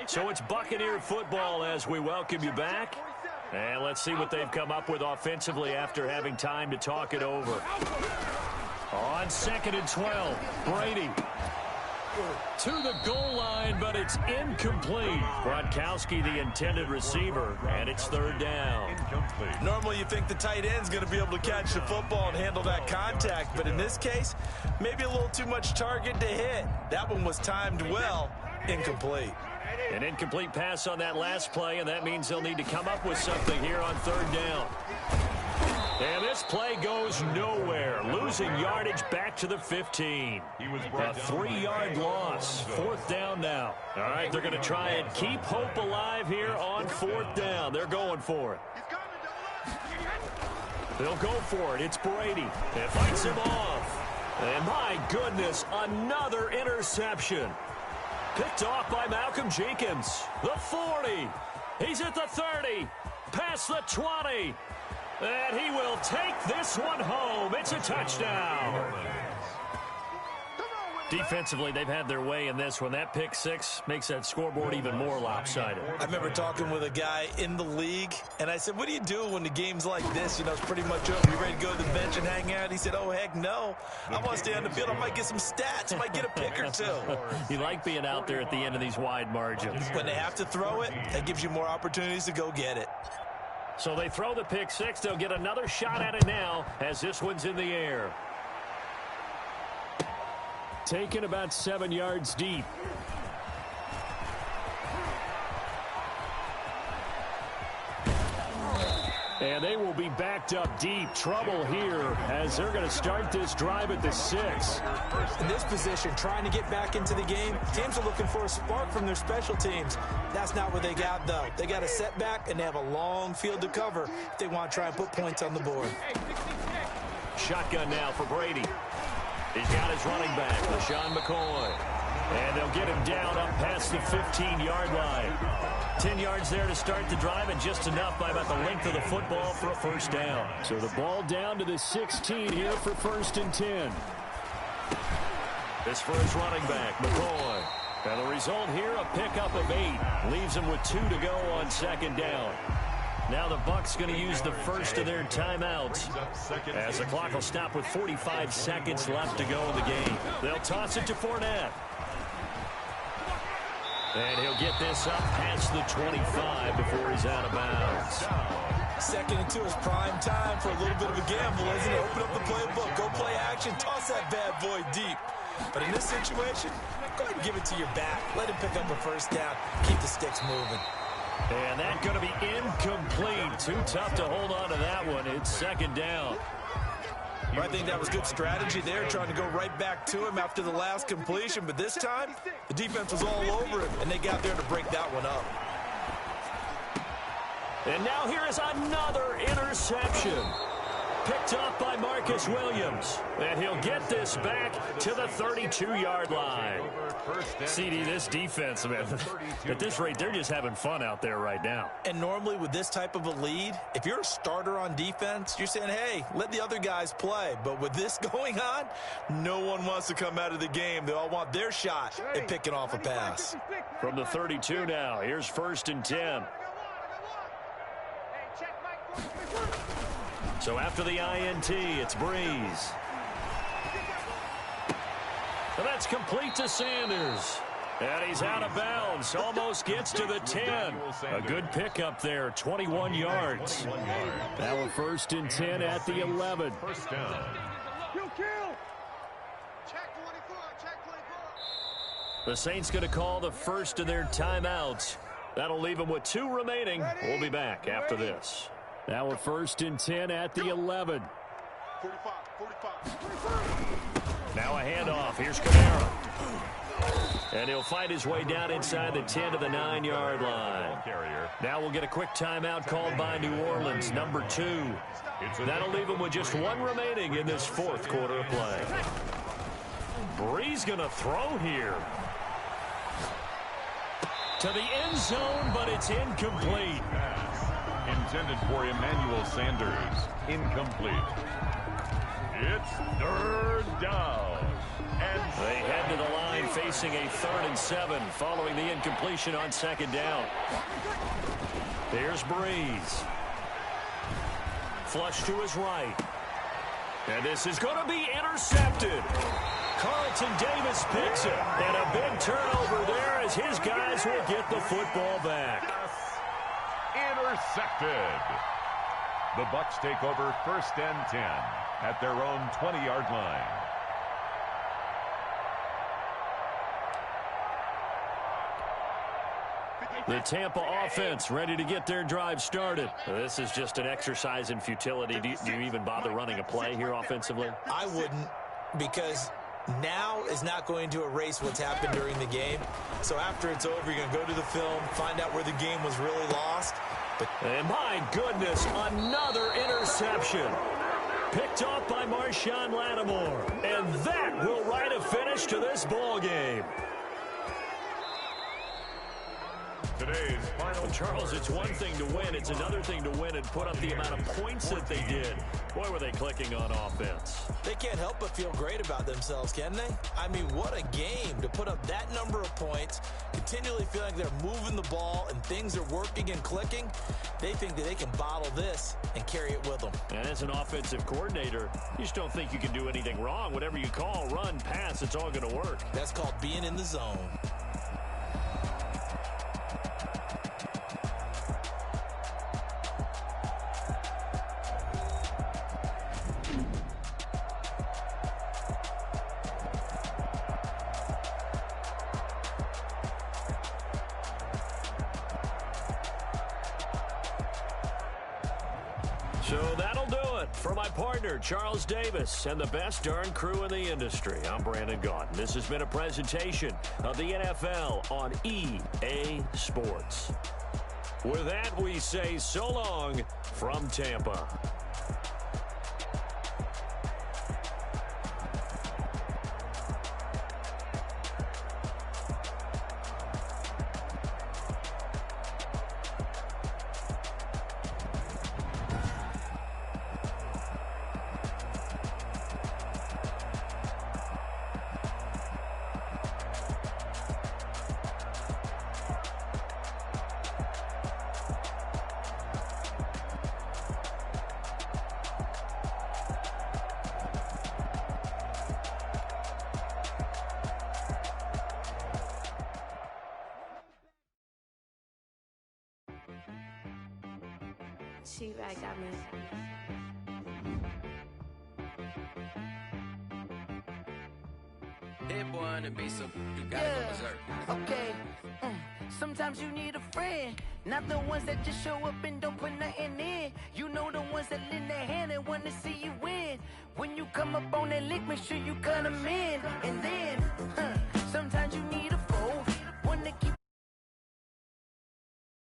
So it's Buccaneer football as we welcome you back. And let's see what they've come up with offensively after having time to talk it over. On 2nd and 12, Brady to the goal line, but it's incomplete. Gronkowski, the intended receiver, and it's 3rd down. Incomplete. Normally you think the tight end's going to be able to catch the football and handle that contact, but in this case, maybe a little too much target to hit. That one was timed well. Incomplete. An incomplete pass on that last play, and that means they'll need to come up with something here on 3rd down. And this play goes nowhere. Losing yardage back to the 15. A 3-yard loss. 4th down now. All right, they're going to try and keep hope alive here on 4th down. They're going for it. They'll go for it. It's Brady. It fights him off. And my goodness, another interception. Picked off by Malcolm Jenkins. The 40. He's at the 30. Past the 20. And he will take this one home. It's a touchdown. Defensively, they've had their way in this one. That pick 6 makes that scoreboard even more lopsided. I remember talking with a guy in the league, and I said, what do you do when the game's like this? You know, it's pretty much over. You ready to go to the bench and hang out? He said, oh, heck no. I want to stay on the field. I might get some stats. I might get a pick or 2. You like being out there at the end of these wide margins. When they have to throw it, that gives you more opportunities to go get it. So they throw the pick 6. They'll get another shot at it now as this one's in the air. Taken about 7 yards deep. And they will be backed up deep. Trouble here as they're going to start this drive at the 6. In this position, trying to get back into the game, teams are looking for a spark from their special teams. That's not what they got, though. They got a setback, and they have a long field to cover if they want to try and put points on the board. Shotgun now for Brady. He's got his running back, LaShawn McCoy. And they'll get him down up past the 15-yard line. 10 yards there to start the drive, and just enough by about the length of the football for a 1st down. So the ball down to the 16 here for 1st and 10. This for his running back, McCoy. And the result here, a pickup of 8. Leaves him with 2 to go on 2nd down. Now the Bucs going to use the first of their timeouts, as the clock will stop with 45 seconds left to go in the game. They'll toss it to Fournette. And he'll get this up past the 25 before he's out of bounds. 2nd and 2 is prime time for a little bit of a gamble, isn't it? Open up the playbook, go play action, toss that bad boy deep. But in this situation, go ahead and give it to your back. Let him pick up a first down. Keep the sticks moving. And that's going to be incomplete. Too tough to hold on to that one. It's 2nd down. I think that was good strategy there, trying to go right back to him after the last completion. But this time, the defense was all over him, and they got there to break that one up. And now here is another interception. Picked up by Marcus Williams. And he'll get this back to the 32-yard line. CD, this defense, man, at this rate, they're just having fun out there right now. And normally with this type of a lead, if you're a starter on defense, you're saying, hey, let the other guys play. But with this going on, no one wants to come out of the game. They all want their shot at picking off a pass. From the 32 now, here's 1st and 10. So after the INT, it's Breeze. And that's complete to Sanders. And he's out of bounds. Almost gets to the 10. A good pickup there, 21 yards. Now a 1st and 10 at the 11. First down. The Saints going to call the first of their timeouts. That'll leave them with 2 remaining. We'll be back after this. Now a 1st and 10 at the 11. 45. Now a handoff. Here's Kamara. And he'll find his way down inside the 10 to the 9-yard line. Now we'll get a quick timeout called by New Orleans, number 2. That'll leave him with just 1 remaining in this 4th quarter of play. Breeze going to throw here. To the end zone, but it's incomplete. Intended for Emmanuel Sanders. Incomplete. It's 3rd down. And they head to the line facing a 3rd and 7 following the incompletion on 2nd down. Here's Breeze. Flush to his right. And this is going to be intercepted. Carlton Davis picks it. And a big turnover there as his guys will get the football back. Intercepted. The Bucs take over 1st and 10 at their own 20-yard line. The Tampa offense ready to get their drive started. This is just an exercise in futility. Do you even bother running a play here offensively? I wouldn't, because now is not going to erase what's happened during the game. So after it's over, you're going to go to the film, find out where the game was really lost. And my goodness, another interception. Picked off by Marshawn Lattimore. And that will write a finish to this ball game. Today's final. Charles, it's one thing to win. It's another thing to win and put up the amount of points that they did. Boy, were they clicking on offense. They can't help but feel great about themselves, can they? I mean, what a game to put up that number of points, continually feeling like they're moving the ball and things are working and clicking. They think that they can bottle this and carry it with them. And as an offensive coordinator, you just don't think you can do anything wrong. Whatever you call, run, pass, it's all going to work. That's called being in the zone. So that'll do it for my partner, Charles Davis, and the best darn crew in the industry. I'm Brandon Gaudin. This has been a presentation of the NFL on EA Sports. With that, we say so long from Tampa. She got me. Hit boy on the beat, so you gotta go berserk. Okay. Sometimes you need a friend, not the ones that just show up and don't put nothing in. You know the ones that lend their hand and want to see you win. When you come up on that lick, make sure you cut them in. And then, sometimes you need